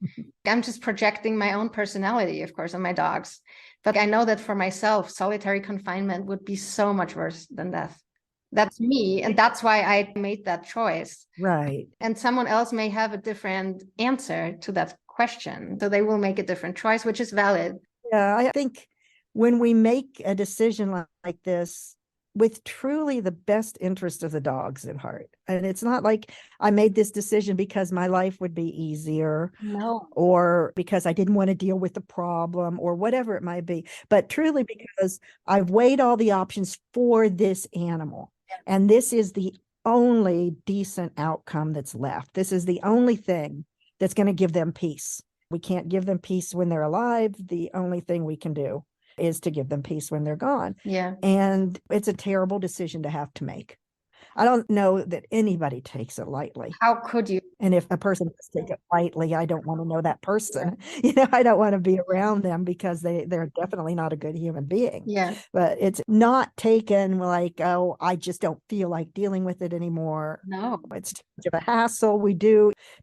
I'm just projecting my own personality, of course, on my dogs. But I know that for myself, solitary confinement would be so much worse than death. That's me. And that's why I made that choice. Right. And someone else may have a different answer to that question. So they will make a different choice, which is valid. Yeah, I think when we make a decision like this, with truly the best interest of the dogs at heart. And it's not like I made this decision because my life would be easier. No. Or because I didn't want to deal with the problem or whatever it might be, but truly because I've weighed all the options for this animal. And this is the only decent outcome that's left. This is the only thing that's going to give them peace. We can't give them peace when they're alive. The only thing we can do is to give them peace when they're gone. Yeah. And it's a terrible decision to have to make. I don't know that anybody takes it lightly. How could you? And if a person does take it lightly, I don't want to know that person. You know, I don't want to be around them because they're definitely not a good human being. Yeah. But it's not taken like, oh, I just don't feel like dealing with it anymore. No. It's too much of a hassle.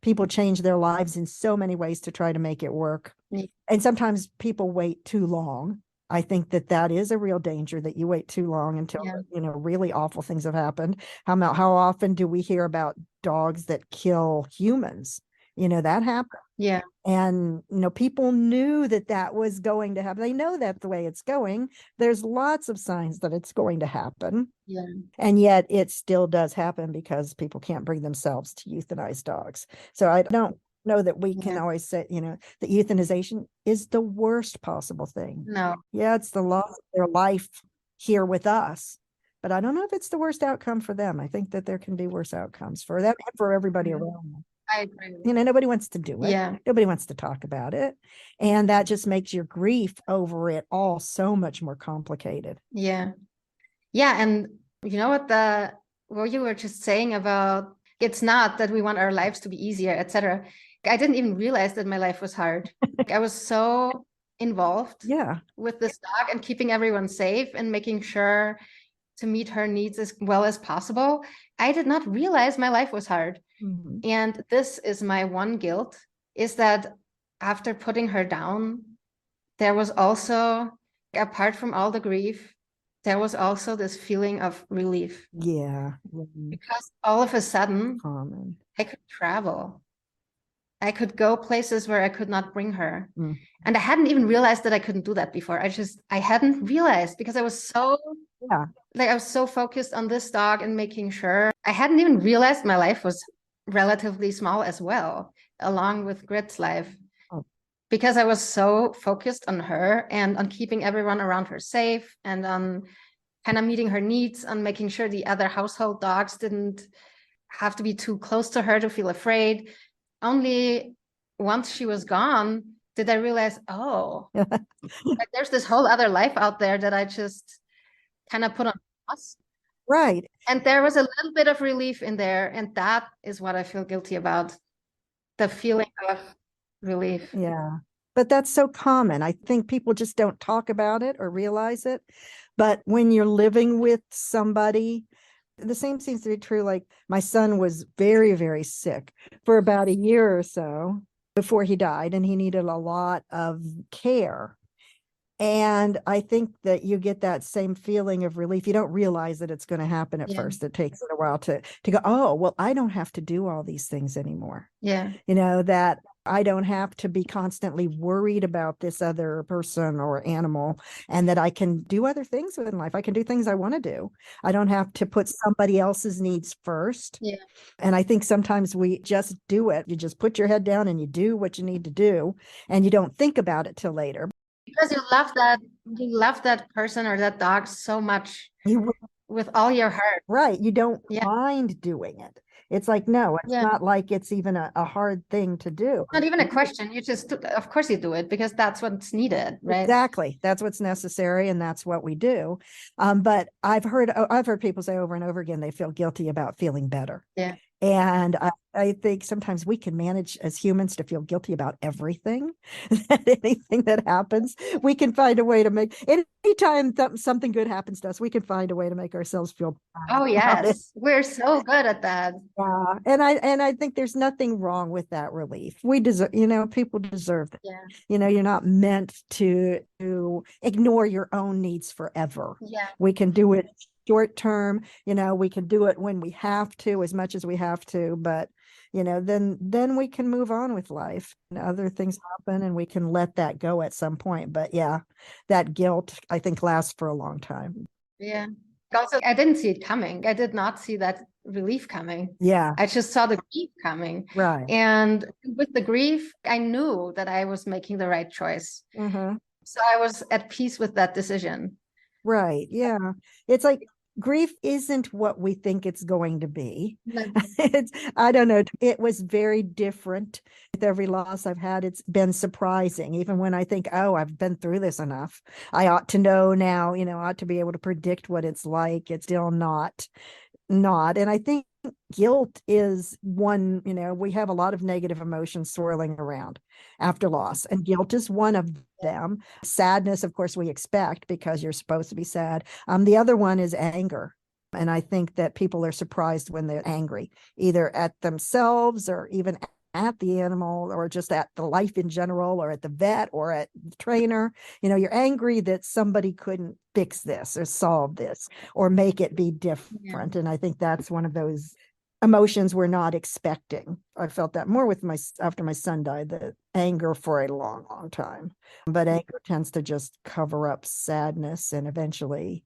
People change their lives in so many ways to try to make it work. Yeah. And sometimes people wait too long. I think that is a real danger, that you wait too long until, really awful things have happened. How often do we hear about dogs that kill humans? That happened. Yeah. And, people knew that was going to happen. They know that's the way it's going. There's lots of signs that it's going to happen. Yeah. And yet it still does happen because people can't bring themselves to euthanize dogs. So I don't know that we can always say, that euthanization is the worst possible thing. No. Yeah, it's the loss of their life here with us. But I don't know if it's the worst outcome for them. I think that there can be worse outcomes for them and for everybody around them. I agree. Nobody wants to do it. Yeah. Nobody wants to talk about it. And that just makes your grief over it all so much more complicated. Yeah. Yeah. And you know what you were just saying about, it's not that we want our lives to be easier, etc. I didn't even realize that my life was hard. I was so involved with this dog and keeping everyone safe and making sure to meet her needs as well as possible. I did not realize my life was hard. Mm-hmm. And this is my one guilt, is that after putting her down, there was also, apart from all the grief, there was also this feeling of relief. Yeah. Because all of a sudden, I could travel. I could go places where I could not bring her. Mm. And I hadn't even realized that I couldn't do that before. I hadn't realized, because I was so, I was so focused on this dog and making sure. I hadn't even realized my life was relatively small as well, along with Grit's life. Oh. Because I was so focused on her and on keeping everyone around her safe and on kind of meeting her needs, on making sure the other household dogs didn't have to be too close to her to feel afraid. Only once she was gone did I realize, like there's this whole other life out there that I just kind of put on pause. Right. And there was a little bit of relief in there. And that is what I feel guilty about. The feeling of relief. Yeah. But that's so common. I think people just don't talk about it or realize it. But when you're living with somebody, the same seems to be true. Like my son was very, very sick for about a year or so before he died, and he needed a lot of care. And I think that you get that same feeling of relief. You don't realize that it's going to happen at first. It takes a while to go, oh, well, I don't have to do all these things anymore. Yeah. That I don't have to be constantly worried about this other person or animal, and that I can do other things in life. I can do things I want to do. I don't have to put somebody else's needs first. Yeah. And I think sometimes we just do it. You just put your head down and you do what you need to do, and you don't think about it till later. Because you love that person or that dog so much with all your heart. Right. You don't mind doing it. It's like, no, it's not like it's even a hard thing to do. Not even a question. You just, of course you do it because that's what's needed, right? Exactly. That's what's necessary. And that's what we do. But I've heard people say over and over again, they feel guilty about feeling better. Yeah. And I think sometimes we can manage as humans to feel guilty about everything. Anything that happens, we can find a way to make. Anytime something good happens to us, we can find a way to make ourselves feel bad. Oh yes, we're so good at that. Yeah, and I think there's nothing wrong with that relief. We deserve, people deserve it. Yeah. You're not meant to ignore your own needs forever. Yeah. We can do it short term, we can do it when we have to, as much as we have to, but then we can move on with life, and other things happen and we can let that go at some point. But that guilt, I think, lasts for a long time. Yeah. Also, I didn't see it coming. I did not see that relief coming. Yeah. I just saw the grief coming. Right. And with the grief, I knew that I was making the right choice. Mm-hmm. So I was at peace with that decision. Right. Yeah. It's like grief isn't what we think it's going to be. No. I don't know. It was very different with every loss I've had. It's been surprising. Even when I think, oh, I've been through this enough, I ought to know now, I ought to be able to predict what it's like. It's still not. And I think guilt is one, we have a lot of negative emotions swirling around after loss, and guilt is one of them. Sadness, of course, we expect because you're supposed to be sad. The other one is anger. And I think that people are surprised when they're angry, either at themselves or even at the animal, or just at the life in general, or at the vet or at the trainer. You're angry that somebody couldn't fix this or solve this or make it be different. And I think that's one of those emotions we're not expecting. I felt that more with after my son died, the anger for a long, long time. But anger tends to just cover up sadness, and eventually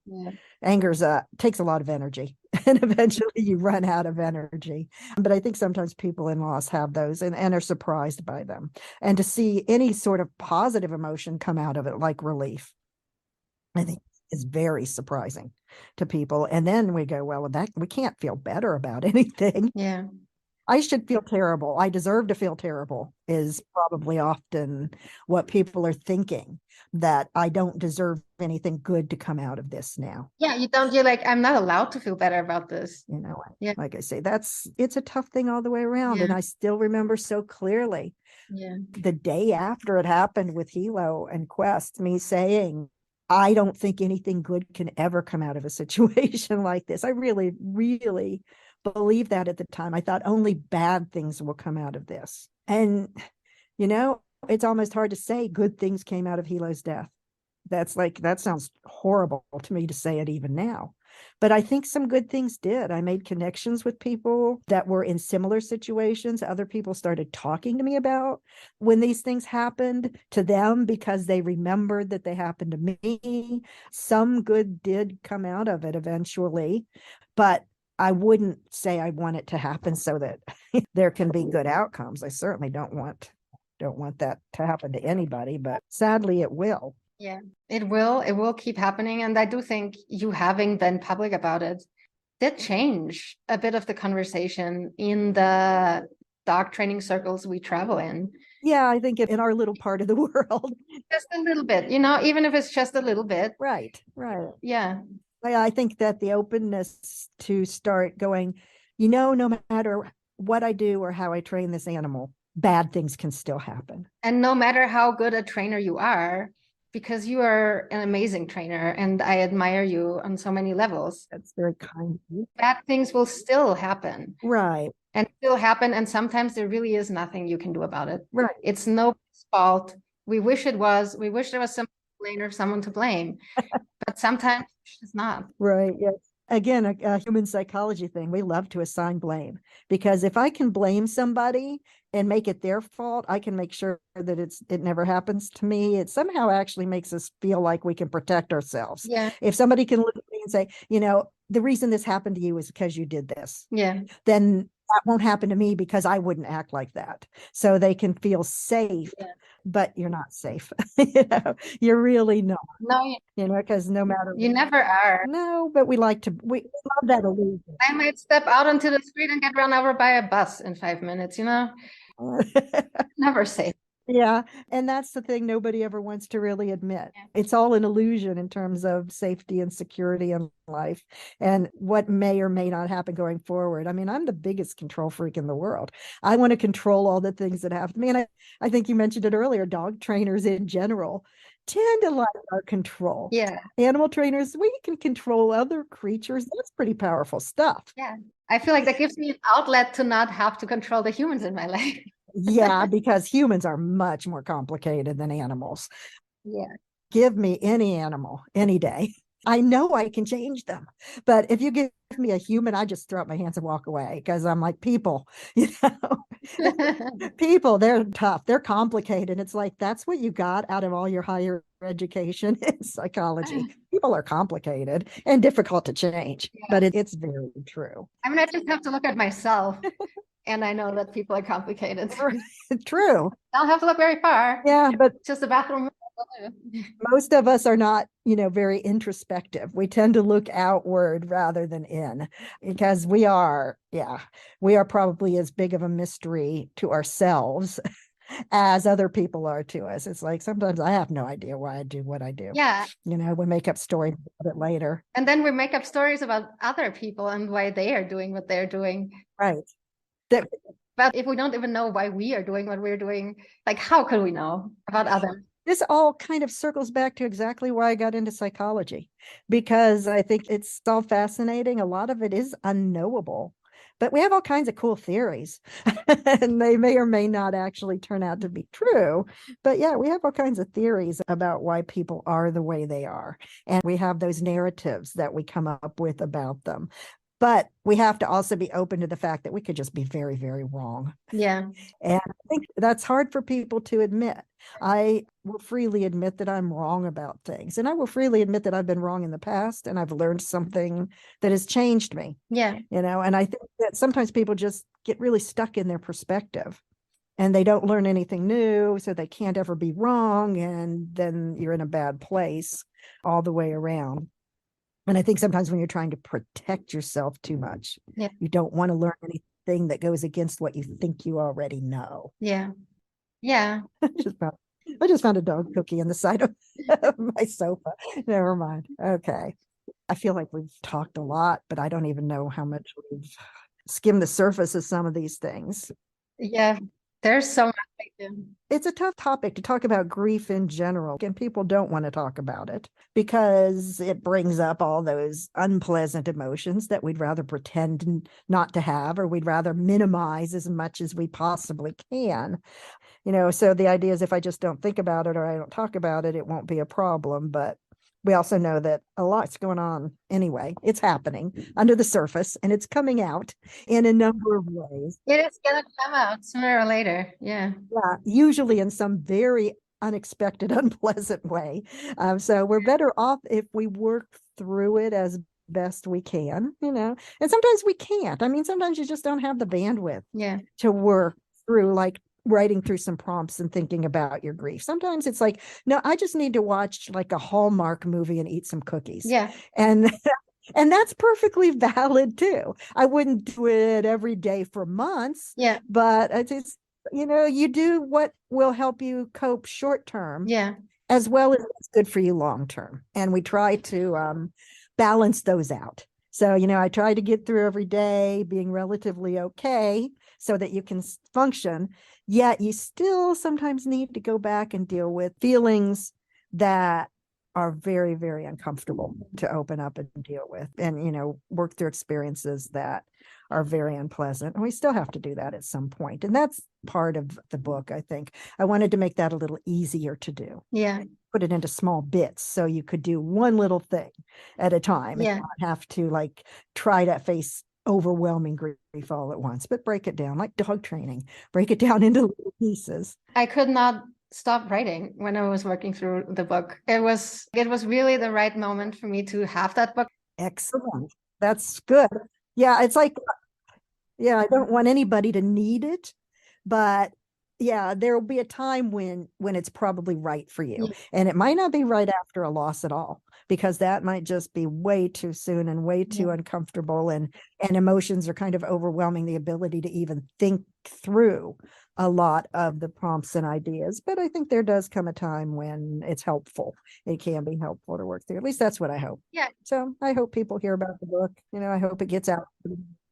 anger's takes a lot of energy, and eventually you run out of energy. But I think sometimes people in loss have those and are surprised by them. And to see any sort of positive emotion come out of it, like relief, I think is very surprising to people. And then we go, well, that we can't feel better about anything. Yeah. I should feel terrible. I deserve to feel terrible is probably often what people are thinking, that I don't deserve anything good to come out of this now. Yeah, you're like, I'm not allowed to feel better about this. Like I say, it's a tough thing all the way around. And I still remember so clearly the day after it happened with Hilo and Quest, me saying, I don't think anything good can ever come out of a situation like this. I really, really believed that at the time. I thought only bad things will come out of this. And, it's almost hard to say good things came out of Hilo's death. That sounds horrible to me to say it even now. But I think some good things did. I made connections with people that were in similar situations. Other people started talking to me about when these things happened to them because they remembered that they happened to me. Some good did come out of it eventually, but I wouldn't say I want it to happen so that there can be good outcomes. I certainly don't want that to happen to anybody, but sadly it will. Yeah, it will keep happening. And I do think you having been public about it did change a bit of the conversation in the dog training circles we travel in. Yeah, I think in our little part of the world. Just a little bit, even if it's just a little bit. Right. Yeah. I think that the openness to start going, no matter what I do or how I train this animal, bad things can still happen. And no matter how good a trainer you are, because you are an amazing trainer and I admire you on so many levels. That's very kind of you. Bad things will still happen. Right. And still happen. And sometimes there really is nothing you can do about it. Right. It's nobody's fault. We wish there was someone to blame or someone to blame. But sometimes it's not. Right. Yes. Again, a human psychology thing. We love to assign blame, because if I can blame somebody and make it their fault, I can make sure that it never happens to me. It somehow actually makes us feel like we can protect ourselves. Yeah. If somebody can look at me and say, the reason this happened to you is because you did this. Yeah. Then that won't happen to me because I wouldn't act like that. So they can feel safe. Yeah. But you're not safe. You're really not. No, because no matter you never are. No, but we love that illusion. I might step out onto the street and get run over by a bus in 5 minutes, Never safe. Yeah. And that's the thing nobody ever wants to really admit. Yeah. It's all an illusion in terms of safety and security in life and what may or may not happen going forward. I mean, I'm the biggest control freak in the world. I want to control all the things that happen to me. And I think you mentioned it earlier, dog trainers in general tend to like our control. Yeah. Animal trainers, we can control other creatures. That's pretty powerful stuff. Yeah. I feel like that gives me an outlet to not have to control the humans in my life. Yeah, because humans are much more complicated than animals. Yeah. Give me any animal any day. I know I can change them. But if you give me a human, I just throw up my hands and walk away, because I'm like, people, people, they're tough. They're complicated. It's like, that's what you got out of all your higher education in psychology. People are complicated and difficult to change, but it's very true. I mean, I just have to look at myself. And I know that people are complicated. True. I don't have to look very far. Yeah, but just the bathroom. Most of us are not, very introspective. We tend to look outward rather than in, because we are probably as big of a mystery to ourselves as other people are to us. It's like sometimes I have no idea why I do what I do. Yeah. We make up stories about it later. And then we make up stories about other people and why they are doing what they're doing. Right. That But if we don't even know why we are doing what we're doing, like how could we know about others? this all kind of circles back to exactly why I got into psychology, because I think it's all fascinating. A lot of it is unknowable, but we have all kinds of cool theories and they may or may not actually turn out to be true. But yeah, we have all kinds of theories about why people are the way they are. And we have those narratives that we come up with about them. But we have to also be open to the fact that we could just be very, very wrong. Yeah. And I think that's hard for people to admit. I will freely admit that I'm wrong about things. And I will freely admit that I've been wrong in the past and I've learned something that has changed me. Yeah. And I think that sometimes people just get really stuck in their perspective and they don't learn anything new. So they can't ever be wrong. And then you're in a bad place all the way around. And I think sometimes when you're trying to protect yourself too much, you don't want to learn anything that goes against what you think you already know. Yeah. Yeah. I just found a dog cookie on the side of my sofa. Never mind. Okay. I feel like we've talked a lot, but I don't even know how much we've skimmed the surface of some of these things. Yeah. There's so much. It's a tough topic to talk about grief in general, and people don't want to talk about it because it brings up all those unpleasant emotions that we'd rather pretend not to have, or we'd rather minimize as much as we possibly can. So the idea is if I just don't think about it or I don't talk about it, it won't be a problem. But we also know that a lot's going on anyway. It's happening under the surface and it's coming out in a number of ways. It is going to come out sooner or later. Yeah. Yeah, usually in some very unexpected, unpleasant way. So we're better off if we work through it as best we can, and sometimes we can't. I mean, sometimes you just don't have the bandwidth to work through, like writing through some prompts and thinking about your grief. Sometimes it's like, no, I just need to watch like a Hallmark movie and eat some cookies. Yeah. And that's perfectly valid too. I wouldn't do it every day for months. Yeah. But it's you do what will help you cope short term. Yeah. As well as what's good for you long term. And we try to balance those out. So, I try to get through every day being relatively okay so that you can function. Yet you still sometimes need to go back and deal with feelings that are very, very uncomfortable to open up and deal with, and, work through experiences that are very unpleasant. And we still have to do that at some point. And that's part of the book, I think. I wanted to make that a little easier to do. Yeah. Put it into small bits so you could do one little thing at a time and not have to like try to face overwhelming grief all at once, but break it down like dog training, break it down into little pieces. I could not stop writing when I was working through the book. It was really the right moment for me to have that book. Excellent. That's good. Yeah, it's like, I don't want anybody to need it, but yeah, there will be a time when it's probably right for you. And it might not be right after a loss at all, because that might just be way too soon and way too uncomfortable, and emotions are kind of overwhelming the ability to even think through a lot of the prompts and ideas. But I think there does come a time when it's helpful. It can be helpful to work through. At least that's what I hope. Yeah. So I hope people hear about the book. I hope it gets out.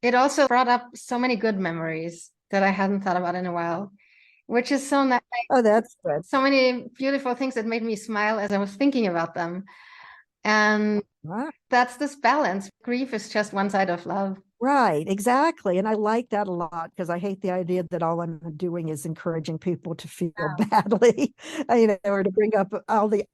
It also brought up so many good memories that I hadn't thought about in a while, which is so nice. Oh, that's good. So many beautiful things that made me smile as I was thinking about them. And that's this balance. Grief is just one side of love. Right, exactly. And I like that a lot, because I hate the idea that all I'm doing is encouraging people to feel badly, or to bring up all the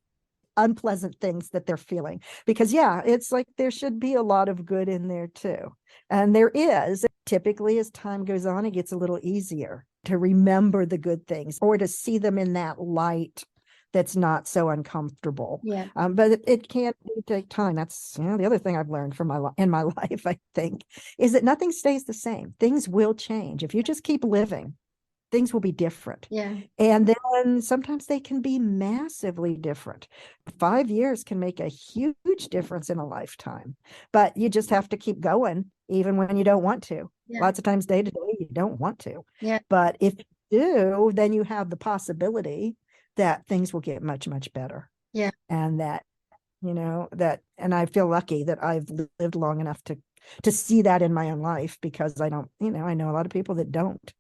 unpleasant things that they're feeling. Because it's like there should be a lot of good in there too. And there is. Typically, as time goes on, it gets a little easier to remember the good things or to see them in that light that's not so uncomfortable. Yeah. But it can't take time. That's the other thing I've learned from in my life, I think, is that nothing stays the same. Things will change if you just keep living. things will be different. Yeah. And then sometimes they can be massively different. 5 years can make a huge difference in a lifetime, but you just have to keep going, even when you don't want to. Yeah. Lots of times, day to day, you don't want to. Yeah. But if you do, then you have the possibility that things will get much, much better. Yeah. And that, and I feel lucky that I've lived long enough to see that in my own life, because I don't, I know a lot of people that don't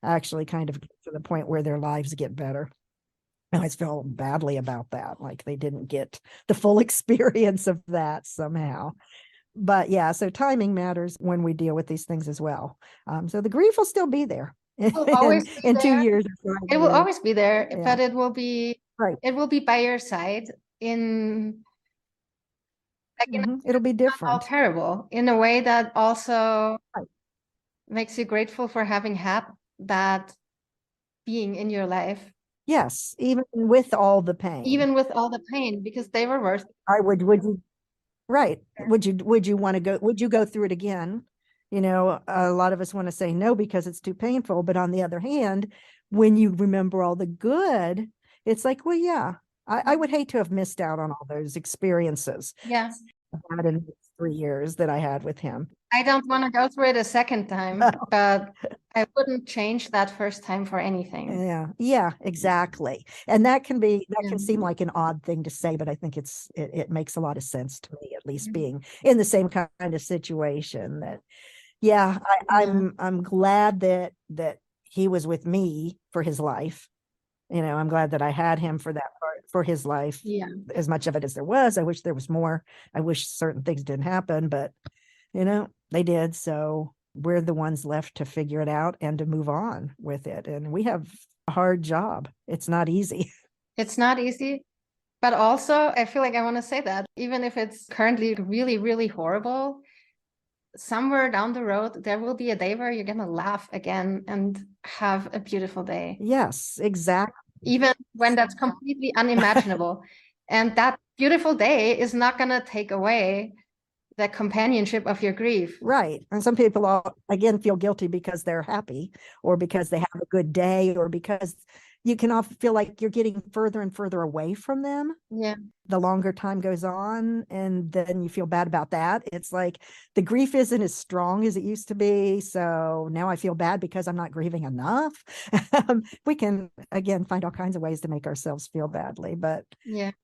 actually kind of get to the point where their lives get better. I always feel badly about that, like they didn't get the full experience of that somehow. But yeah, so timing matters when we deal with these things as well. So the grief will still be there in 2 years. It will always be there, Yeah. but it will be right. It will be by your side in It'll be different. all terrible, in a way that also makes you grateful for having had that being in your life. Yes, even with all the pain. Even with all the pain, because they were worth it. Would you, right. Would you want to go, would you go through it again? A lot of us want to say no because it's too painful. But on the other hand, when you remember all the good, it's like, well, yeah, I would hate to have missed out on all those experiences. Yeah. In the 3 years that I had with him. I don't want to go through it a second time, but I wouldn't change that first time for anything. Yeah, exactly. And that can seem like an odd thing to say, but I think it makes a lot of sense to me, at least being in the same kind of situation. That, I'm glad that he was with me for his life. I'm glad that I had him for that part, for his life. Yeah. As much of it as there was. I wish there was more. I wish certain things didn't happen, but they did. So we're the ones left to figure it out and to move on with it. And we have a hard job. It's not easy. It's not easy. But also, I feel like I want to say that even if it's currently really, really horrible, somewhere down the road, there will be a day where you're going to laugh again and have a beautiful day. Yes, exactly. Even when that's completely unimaginable. And that beautiful day is not going to take away the companionship of your grief. Right. And some people again feel guilty because they're happy, or because they have a good day, or because you can often feel like you're getting further and further away from them. Yeah. The longer time goes on, and then you feel bad about that. It's like the grief isn't as strong as it used to be. So now I feel bad because I'm not grieving enough. We can, again, find all kinds of ways to make ourselves feel badly, but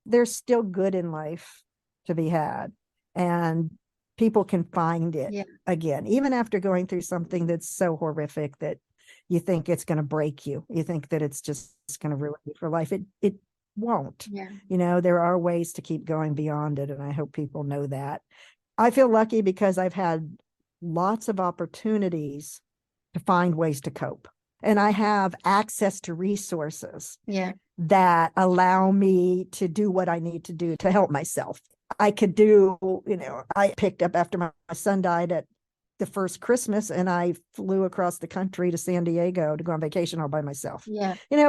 there's still good in life to be had. And people can find it again, even after going through something that's so horrific that you think it's going to break you. You think that it's just going to ruin you for life. It won't. There are ways to keep going beyond it. And I hope people know that. I feel lucky because I've had lots of opportunities to find ways to cope. And I have access to resources that allow me to do what I need to do to help myself. I could do, I picked up after my son died at the first Christmas, and I flew across the country to San Diego to go on vacation all by myself.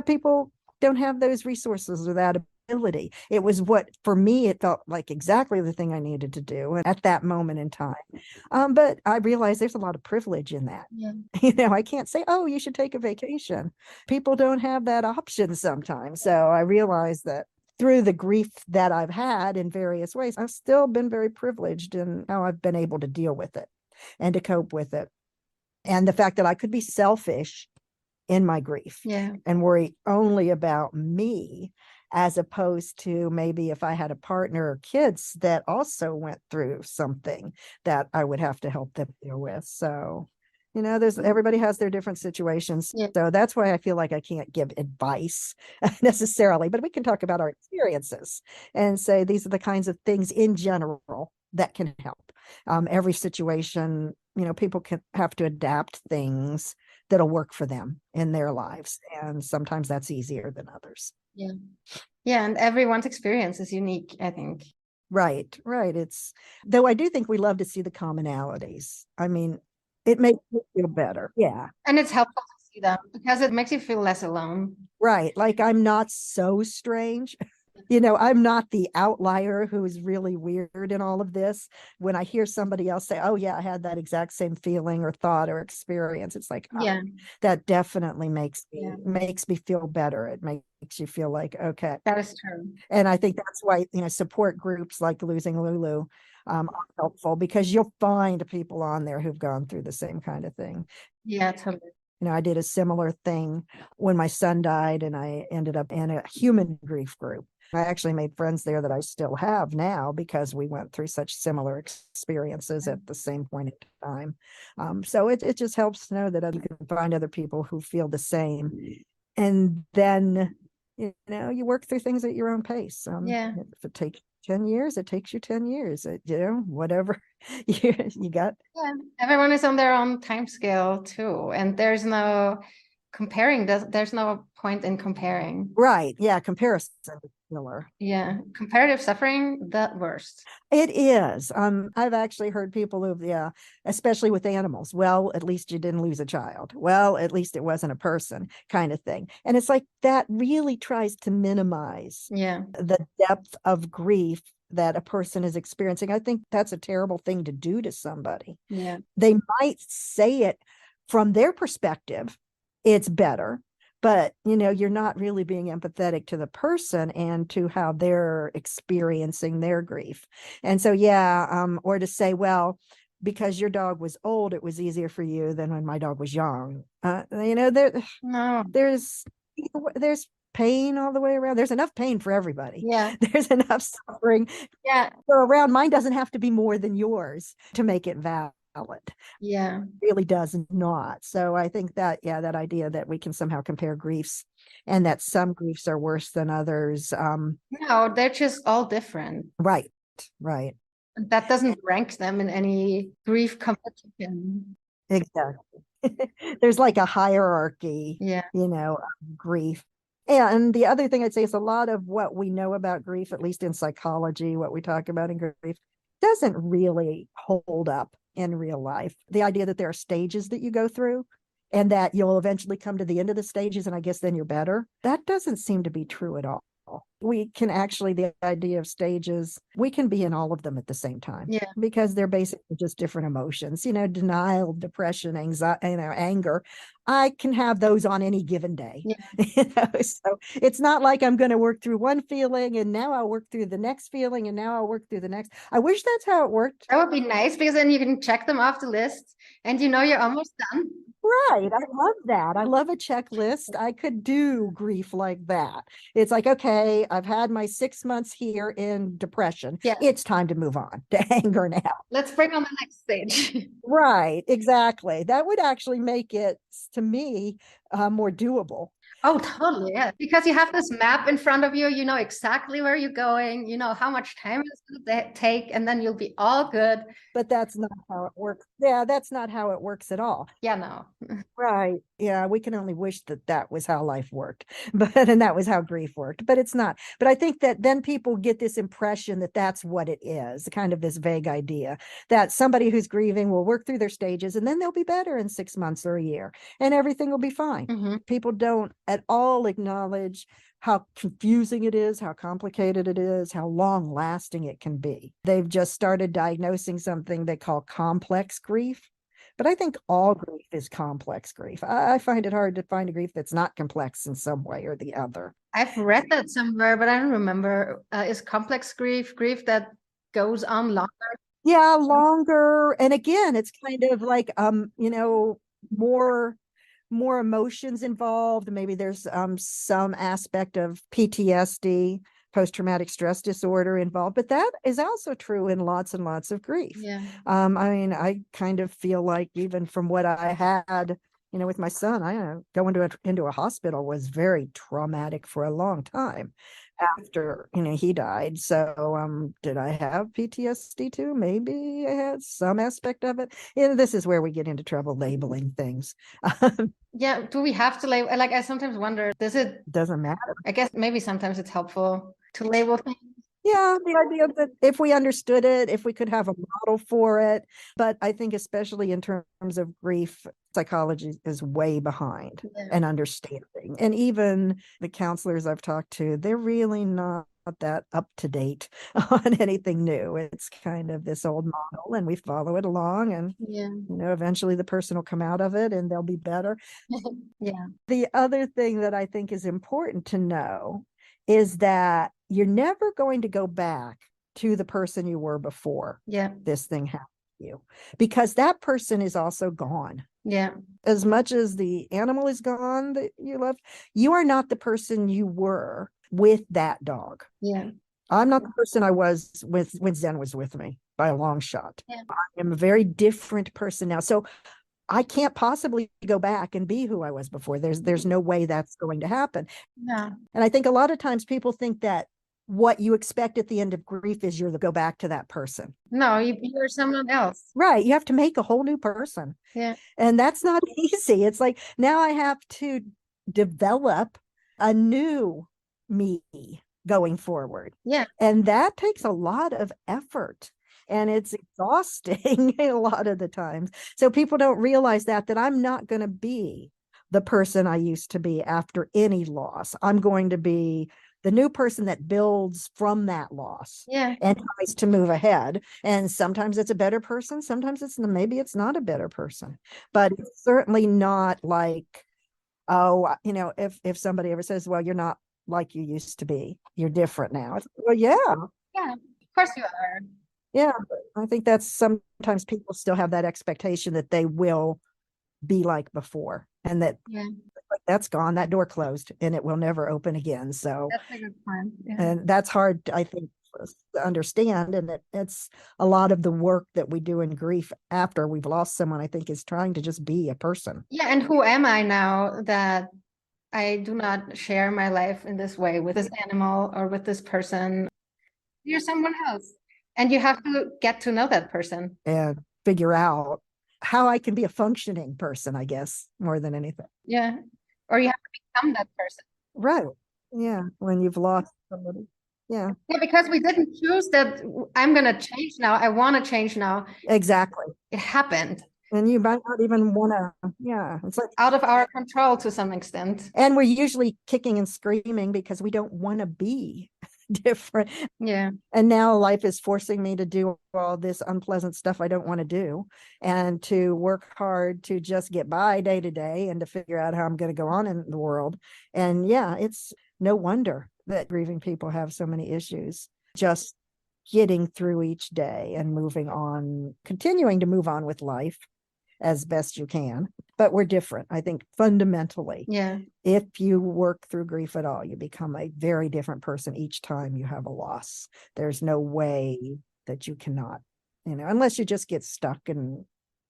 People don't have those resources or that ability. It was for me, it felt like exactly the thing I needed to do at that moment in time. But I realized there's a lot of privilege in that. I can't say, oh, you should take a vacation. People don't have that option sometimes. So I realized that through the grief that I've had in various ways, I've still been very privileged in how I've been able to deal with it and to cope with it. And the fact that I could be selfish in my grief and worry only about me, as opposed to maybe if I had a partner or kids that also went through something that I would have to help them deal with. So, everybody has their different situations. So that's why I feel like I can't give advice necessarily, but we can talk about our experiences and say these are the kinds of things in general that can help. Every situation, people can have to adapt things that'll work for them in their lives. And sometimes that's easier than others. Yeah. And everyone's experience is unique, I think. Right. Though I do think we love to see the commonalities. I mean, it makes you feel better. Yeah. And it's helpful to see them because it makes you feel less alone. Right. Like I'm not so strange. I'm not the outlier who's really weird in all of this. When I hear somebody else say, oh yeah, I had that exact same feeling or thought or experience, it's like, oh, Yeah. that definitely makes Yeah. me feel better. It makes you feel like, okay. That is true. And I think that's why, support groups like Losing Lulu are helpful, because you'll find people on there who've gone through the same kind of thing. Yeah, totally. I did a similar thing when my son died, and I ended up in a human grief group. I actually made friends there that I still have now because we went through such similar experiences at the same point in time. So it just helps to know that you can find other people who feel the same. And then, you work through things at your own pace. Yeah. If it takes 10 years, it takes you 10 years, whatever you got. Yeah. Everyone is on their own time scale too. And there's no comparing. There's no point in comparing. Right. Yeah. Comparison is killer. Yeah. Comparative suffering, the worst. It is. I've actually heard people who, especially with animals. Well, at least you didn't lose a child. Well, at least it wasn't a person, kind of thing. And it's like that really tries to minimize the depth of grief that a person is experiencing. I think that's a terrible thing to do to somebody. Yeah. They might say it from their perspective, it's better, but you're not really being empathetic to the person and to how they're experiencing their grief. And so, or to say, well, because your dog was old, it was easier for you than when my dog was young. There's pain all the way around. There's enough pain for everybody. Yeah. There's enough suffering. Yeah. So around, mine doesn't have to be more than yours to make it valid. Yeah. It really does not. So I think that, that idea that we can somehow compare griefs and that some griefs are worse than others. No, they're just all different. Right. That doesn't rank them in any grief competition. Exactly. There's like a hierarchy, of grief. And the other thing I'd say is a lot of what we know about grief, at least in psychology, what we talk about in grief, doesn't really hold up in real life. The idea that there are stages that you go through and that you'll eventually come to the end of the stages and I guess then you're better, that doesn't seem to be true at all. We can actually, the idea of stages, we can be in all of them at the same time, because they're basically just different emotions, denial, depression, anxiety, anger. I can have those on any given day. So it's not like I'm going to work through one feeling and now I'll work through the next feeling and now I'll work through the next. I wish that's how it worked. That would be nice, because then you can check them off the list and you're almost done. Right. I love that. I love a checklist. I could do grief like that. It's like, okay, I've had my 6 months here in depression. It's time to move on to anger now. Let's bring on the next stage. Right. Exactly. That would actually make it, to me, more doable. Oh, totally. Yeah. Because you have this map in front of you, you know exactly where you're going, you know how much time it's going to take, and then you'll be all good. But that's not how it works. Yeah, that's not how it works at all. Yeah, no. Right. Yeah, we can only wish that was how life worked, and that was how grief worked, but it's not. But I think that then people get this impression that that's what it is, kind of this vague idea that somebody who's grieving will work through their stages and then they'll be better in 6 months or a year and everything will be fine. People don't at all acknowledge how confusing it is, how complicated it is, how long lasting it can be. They've just started diagnosing something they call complex grief. But I think all grief is complex grief. I find it hard to find a grief that's not complex in some way or the other. I've read that somewhere, but I don't remember. Is complex grief that goes on longer? Yeah, longer. And again, it's kind of like, more emotions involved. Maybe there's some aspect of PTSD, post-traumatic stress disorder involved, but that is also true in lots and lots of grief. I kind of feel like even from what I had, with my son, going into a hospital was very traumatic for a long time after, he died. So did I have PTSD too? Maybe I had some aspect of it. This is where we get into trouble labeling things. Do we have to label? Like, I sometimes wonder, doesn't matter. I guess maybe sometimes it's helpful to label things. Yeah, the idea that if we understood it, if we could have a model for it. But I think especially in terms of grief, psychology is way behind and understanding. And even the counselors I've talked to, they're really not that up to date on anything new. It's kind of this old model, and we follow it along, and eventually the person will come out of it and they'll be better. Yeah. The other thing that I think is important to know is that you're never going to go back to the person you were before this thing happened to you, because that person is also gone. Yeah. As much as the animal is gone that you loved, you are not the person you were with that dog. Yeah. I'm not the person I was with when Zen was with me by a long shot. Yeah. I am a very different person now. So I can't possibly go back and be who I was before. There's no way that's going to happen. Yeah. And I think a lot of times people think that what you expect at the end of grief is you're to go back to that person. No, you're someone else. Right. You have to make a whole new person. Yeah. And that's not easy. It's like, now I have to develop a new me going forward. Yeah. And that takes a lot of effort. And it's exhausting a lot of the times. So people don't realize that I'm not going to be the person I used to be after any loss. I'm going to be the new person that builds from that loss and tries to move ahead. And sometimes it's a better person. Sometimes maybe it's not a better person, but it's certainly not like, if somebody ever says, well, you're not like you used to be, you're different now. It's, well, yeah, of course you are. Yeah, I think that's sometimes people still have that expectation that they will be like before, and that that's gone, that door closed, and it will never open again. So that's a good point. And that's hard, I think, for us to understand. And it's a lot of the work that we do in grief after we've lost someone, I think, is trying to just be a person. Yeah, and who am I now that I do not share my life in this way with this animal or with this person? You're someone else. And you have to get to know that person. And figure out how I can be a functioning person, I guess, more than anything. Yeah. Or you have to become that person. Right. Yeah. When you've lost somebody. Yeah. Yeah, because we didn't choose that I'm going to change now. I want to change now. Exactly. It happened. And you might not even want to, it's like out of our control to some extent. And we're usually kicking and screaming because we don't want to be different. Yeah. And now life is forcing me to do all this unpleasant stuff I don't want to do, and to work hard to just get by day to day and to figure out how I'm going to go on in the world. And it's no wonder that grieving people have so many issues. Just getting through each day and moving on, continuing to move on with life as best you can. But we're different, I think, fundamentally. Yeah. If you work through grief at all, you become a very different person each time you have a loss. There's no way that you cannot, unless you just get stuck. And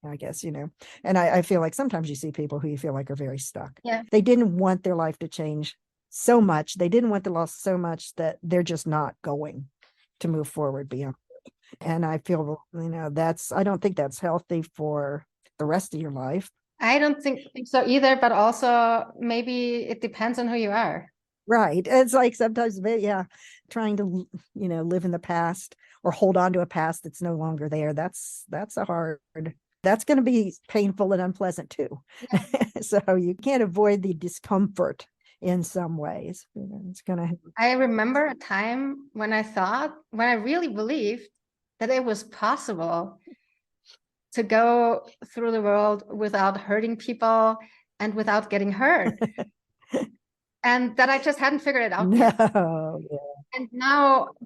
I guess, and I feel like sometimes you see people who you feel like are very stuck. Yeah. They didn't want their life to change so much. They didn't want the loss so much that they're just not going to move forward beyond it. And I feel, I don't think that's healthy for the rest of your life. I don't think so either, but also maybe it depends on who you are. Right. It's like sometimes, trying to, live in the past or hold on to a past that's no longer there. That's going to be painful and unpleasant too. Yeah. So you can't avoid the discomfort in some ways. It's going to. I remember a time when I really believed that it was possible to go through the world without hurting people and without getting hurt. And that I just hadn't figured it out yet. And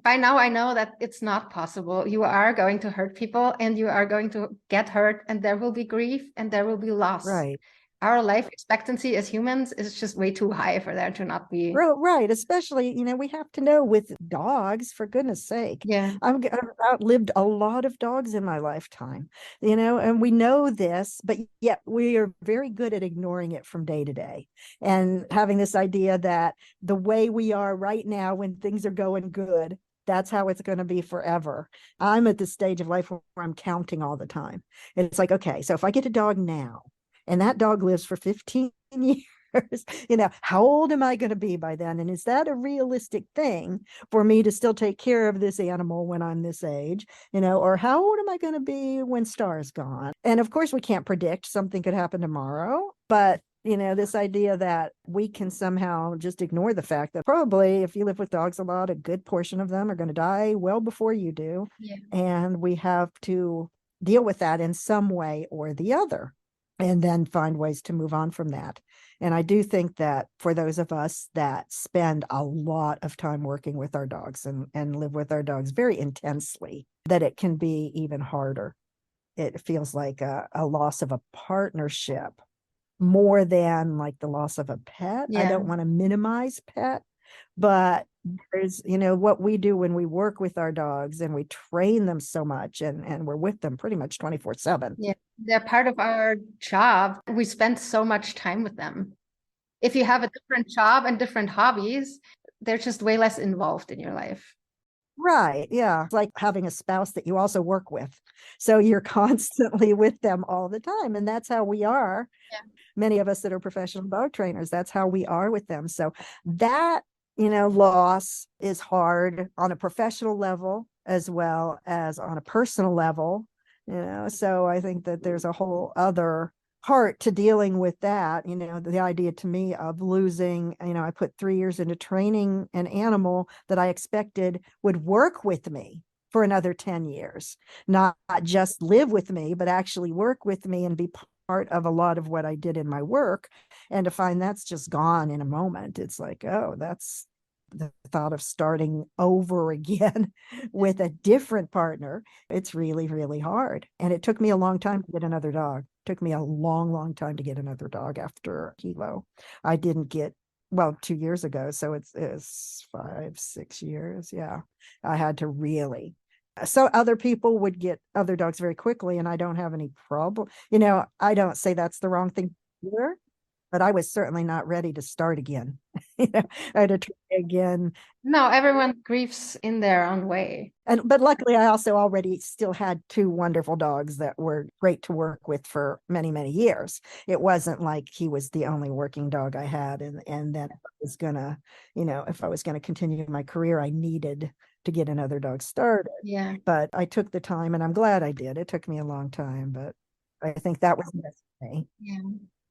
by now I know that it's not possible. You are going to hurt people, and you are going to get hurt, and there will be grief and there will be loss. Right. Our life expectancy as humans is just way too high for there to not be. Right. Especially, we have to know with dogs, for goodness sake. Yeah. I've outlived a lot of dogs in my lifetime, and we know this, but yet we are very good at ignoring it from day to day and having this idea that the way we are right now when things are going good, that's how it's going to be forever. I'm at this stage of life where I'm counting all the time. And it's like, okay, so if I get a dog now, and that dog lives for 15 years, how old am I going to be by then? And is that a realistic thing for me to still take care of this animal when I'm this age? Or how old am I going to be when Star's gone? And of course, we can't predict. Something could happen tomorrow. But, this idea that we can somehow just ignore the fact that probably if you live with dogs a lot, a good portion of them are going to die well before you do. Yeah. And we have to deal with that in some way or the other, and then find ways to move on from that. And I do think that for those of us that spend a lot of time working with our dogs and live with our dogs very intensely, that it can be even harder. It feels like a loss of a partnership more than like the loss of a pet. I Yeah. don't want to minimize pet, but there's, what we do when we work with our dogs and we train them so much and we're with them pretty much 24/7. Yeah. They're part of our job. We spend so much time with them. If you have a different job and different hobbies, they're just way less involved in your life. Right. Yeah. It's like having a spouse that you also work with. So you're constantly with them all the time. And that's how we are. Yeah. Many of us that are professional dog trainers, that's how we are with them. So that, loss is hard on a professional level as well as on a personal level. So I think that there's a whole other part to dealing with that. The idea to me of losing, I put 3 years into training an animal that I expected would work with me for another 10 years, not just live with me, but actually work with me and be part of a lot of what I did in my work. And to find that's just gone in a moment, it's like, oh, that's the thought of starting over again with a different partner. It's really, really hard. And it took me a long time to get another dog. It took me a long, long time to get another dog after Kilo. I didn't get, 2 years ago. So it's 5, 6 years. Yeah. I had to really. So other people would get other dogs very quickly, and I don't have any problem. I don't say that's the wrong thing either, but I was certainly not ready to start again. I had to try again. No, everyone grieves in their own way. But luckily I also already still had 2 wonderful dogs that were great to work with for many, many years. It wasn't like he was the only working dog I had. And then if I was gonna, if I was gonna continue my career, I needed to get another dog started. Yeah. But I took the time, and I'm glad I did. It took me a long time, but I think that was necessary. Yeah.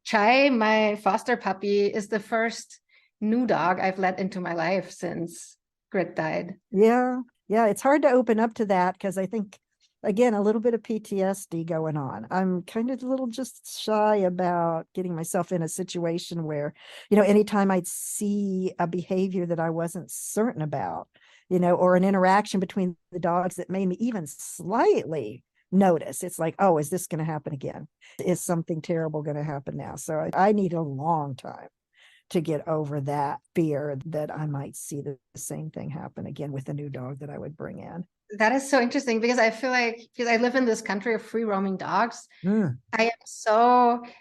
Chai, my foster puppy, is the first new dog I've let into my life since Grit died. Yeah. Yeah. It's hard to open up to that because I think, again, a little bit of PTSD going on. I'm kind of a little just shy about getting myself in a situation where, anytime I'd see a behavior that I wasn't certain about, or an interaction between the dogs that made me even slightly notice, it's like, oh, is this going to happen again? Is something terrible going to happen now? So I need a long time to get over that fear that I might see the same thing happen again with a new dog that I would bring in. That is so interesting because I feel like, because I live in this country of free roaming dogs, I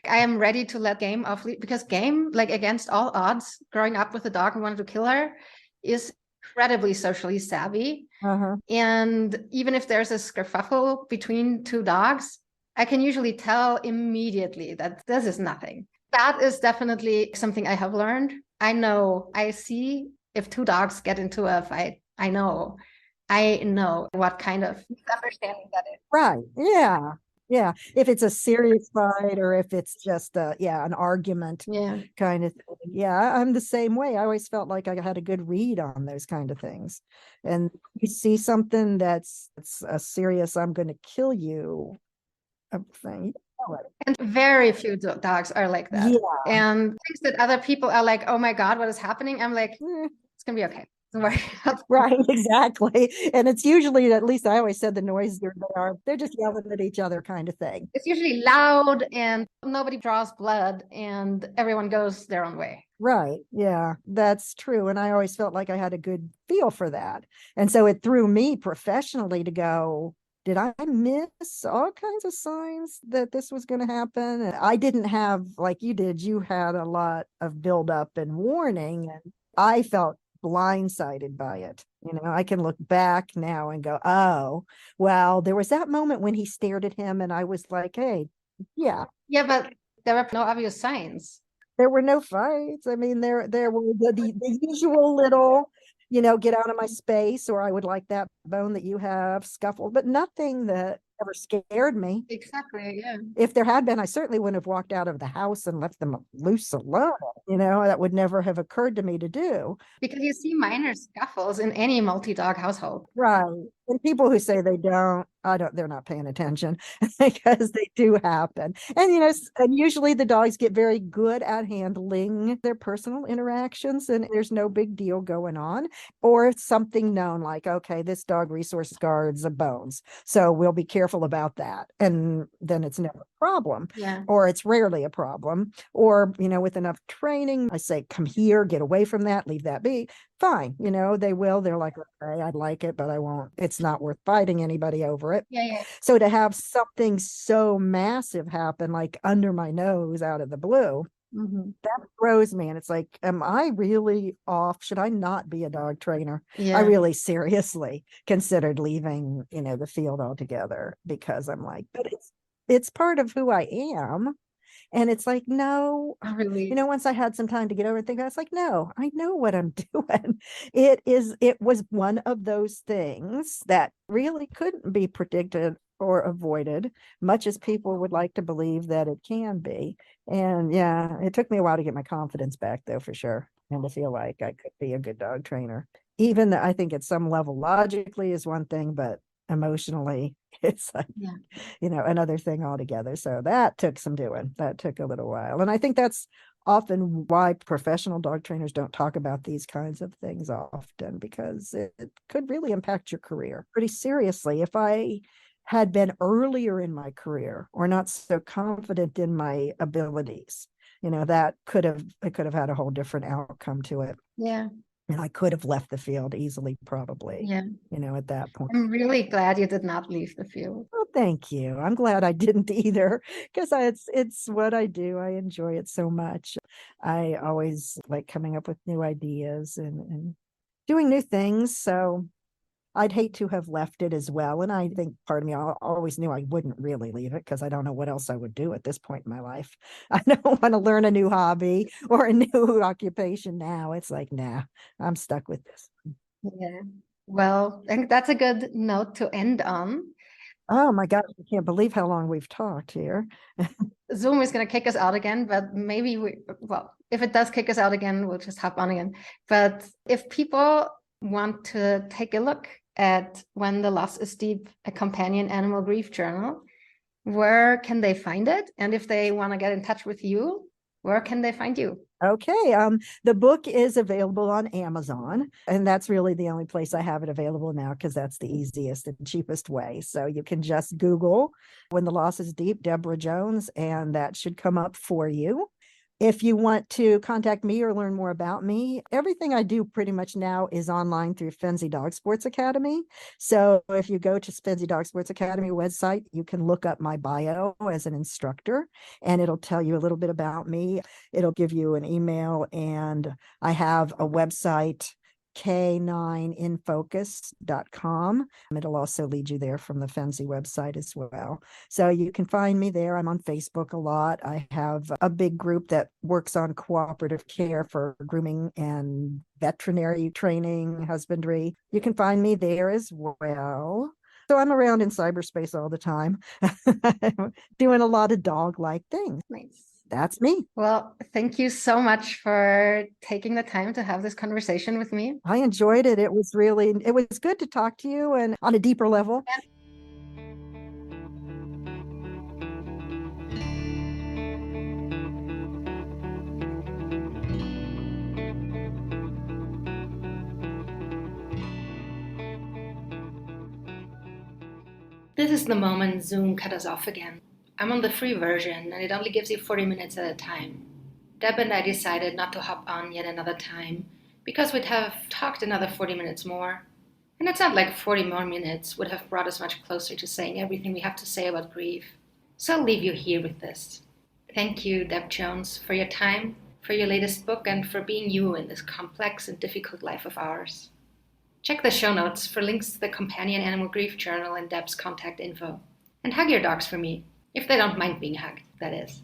am ready to let Game off because Game, like against all odds, growing up with a dog and wanted to kill her, is incredibly socially savvy. And even if there's a skerfuffle between 2 dogs, I can usually tell immediately that this is nothing. That is definitely something I have learned. I see if 2 dogs get into a fight, I know what kind of misunderstanding that is. Right. Yeah. Yeah. If it's a serious fight or if it's just an argument kind of thing. Yeah, I'm the same way. I always felt like I had a good read on those kind of things. And you see something that's a serious, I'm going to kill you thing. And very few dogs are like that. Yeah. And things that other people are like, oh my God, what is happening? I'm like, it's going to be okay. Don't worry about that. Right, exactly. And it's usually, at least I always said, the noise they're just yelling at each other kind of thing. It's usually loud and nobody draws blood and everyone goes their own way. Right. Yeah, that's true. And I always felt like I had a good feel for that. And so it threw me professionally to go, did I miss all kinds of signs that this was going to happen? And I didn't have, like you did, you had a lot of buildup and warning. And I felt blindsided by it. I can look back now and go, oh, well, there was that moment when he stared at him and I was like, hey, yeah. Yeah, but there were no obvious signs. There were no fights. I mean, there were the usual little, get out of my space, or I would like that bone that you have, scuffle, but nothing that never scared me. Exactly. Yeah. If there had been, I certainly wouldn't have walked out of the house and left them loose alone. That would never have occurred to me to do. Because you see minor scuffles in any multi-dog household. Right. And people who say they don't, they're not paying attention because they do happen. And usually the dogs get very good at handling their personal interactions and there's no big deal going on. Or it's something known like, okay, this dog resource guards the bones. So we'll be careful about that. And then it's never a problem. Yeah. Or it's rarely a problem. Or, with enough training, I say, come here, get away from that, leave that be. Fine. They will. They're like, okay, I'd like it, but I won't. It's not worth fighting anybody over it. Yeah. So to have something so massive happen, like under my nose out of the blue, that throws me. And it's like, am I really off? Should I not be a dog trainer? Yeah. I really seriously considered leaving, the field altogether because I'm like, but it's part of who I am. And it's like, no, Really. once I had some time to get over and think, I was like, no, I know what I'm doing. It was one of those things that really couldn't be predicted or avoided, much as people would like to believe that it can be. And yeah, it took me a while to get my confidence back, though, for sure. And to feel like I could be a good dog trainer. Even I think at some level, logically is one thing, but emotionally, it's like, another thing altogether. So that took some doing. That took a little while. And I think that's often why professional dog trainers don't talk about these kinds of things often, because it could really impact your career pretty seriously. If I had been earlier in my career or not so confident in my abilities, that could have had a whole different outcome to it. Yeah. And I could have left the field easily, probably. Yeah. At that point. I'm really glad you did not leave the field. Well, thank you. I'm glad I didn't either, because it's what I do. I enjoy it so much. I always like coming up with new ideas and doing new things. So I'd hate to have left it as well. And I think part of me always knew I wouldn't really leave it because I don't know what else I would do at this point in my life. I don't want to learn a new hobby or a new occupation now. It's like, nah, I'm stuck with this. Yeah. Well, I think that's a good note to end on. Oh my gosh, I can't believe how long we've talked here. Zoom is going to kick us out again, but maybe if it does kick us out again, we'll just hop on again. But if people want to take a look at When the Loss is Deep, a companion animal grief journal, where can they find it? And if they want to get in touch with you, where can they find you? Okay. The book is available on Amazon, and that's really the only place I have it available now because that's the easiest and cheapest way. So you can just Google When the Loss is Deep, Deborah Jones, and that should come up for you. If you want to contact me or learn more about me, everything I do pretty much now is online through Fenzi Dog Sports Academy. So if you go to Fenzi Dog Sports Academy website, you can look up my bio as an instructor, and it'll tell you a little bit about me. It'll give you an email, and I have a website, canineinfocus.com. It'll also lead you there from the Fenzi website as well. So you can find me there. I'm on Facebook a lot. I have a big group that works on cooperative care for grooming and veterinary training, husbandry. You can find me there as well. So I'm around in cyberspace all the time, doing a lot of dog-like things. Nice. That's me. Well, thank you so much for taking the time to have this conversation with me. I enjoyed it. It was good to talk to you and on a deeper level. This is the moment Zoom cut us off again. I'm on the free version and it only gives you 40 minutes at a time. Deb and I decided not to hop on yet another time because we'd have talked another 40 minutes more. And it's not like 40 more minutes would have brought us much closer to saying everything we have to say about grief. So I'll leave you here with this. Thank you, Deb Jones, for your time, for your latest book, and for being you in this complex and difficult life of ours. Check the show notes for links to the Companion Animal Grief Journal and Deb's contact info. And hug your dogs for me, if they don't mind being hugged, that is.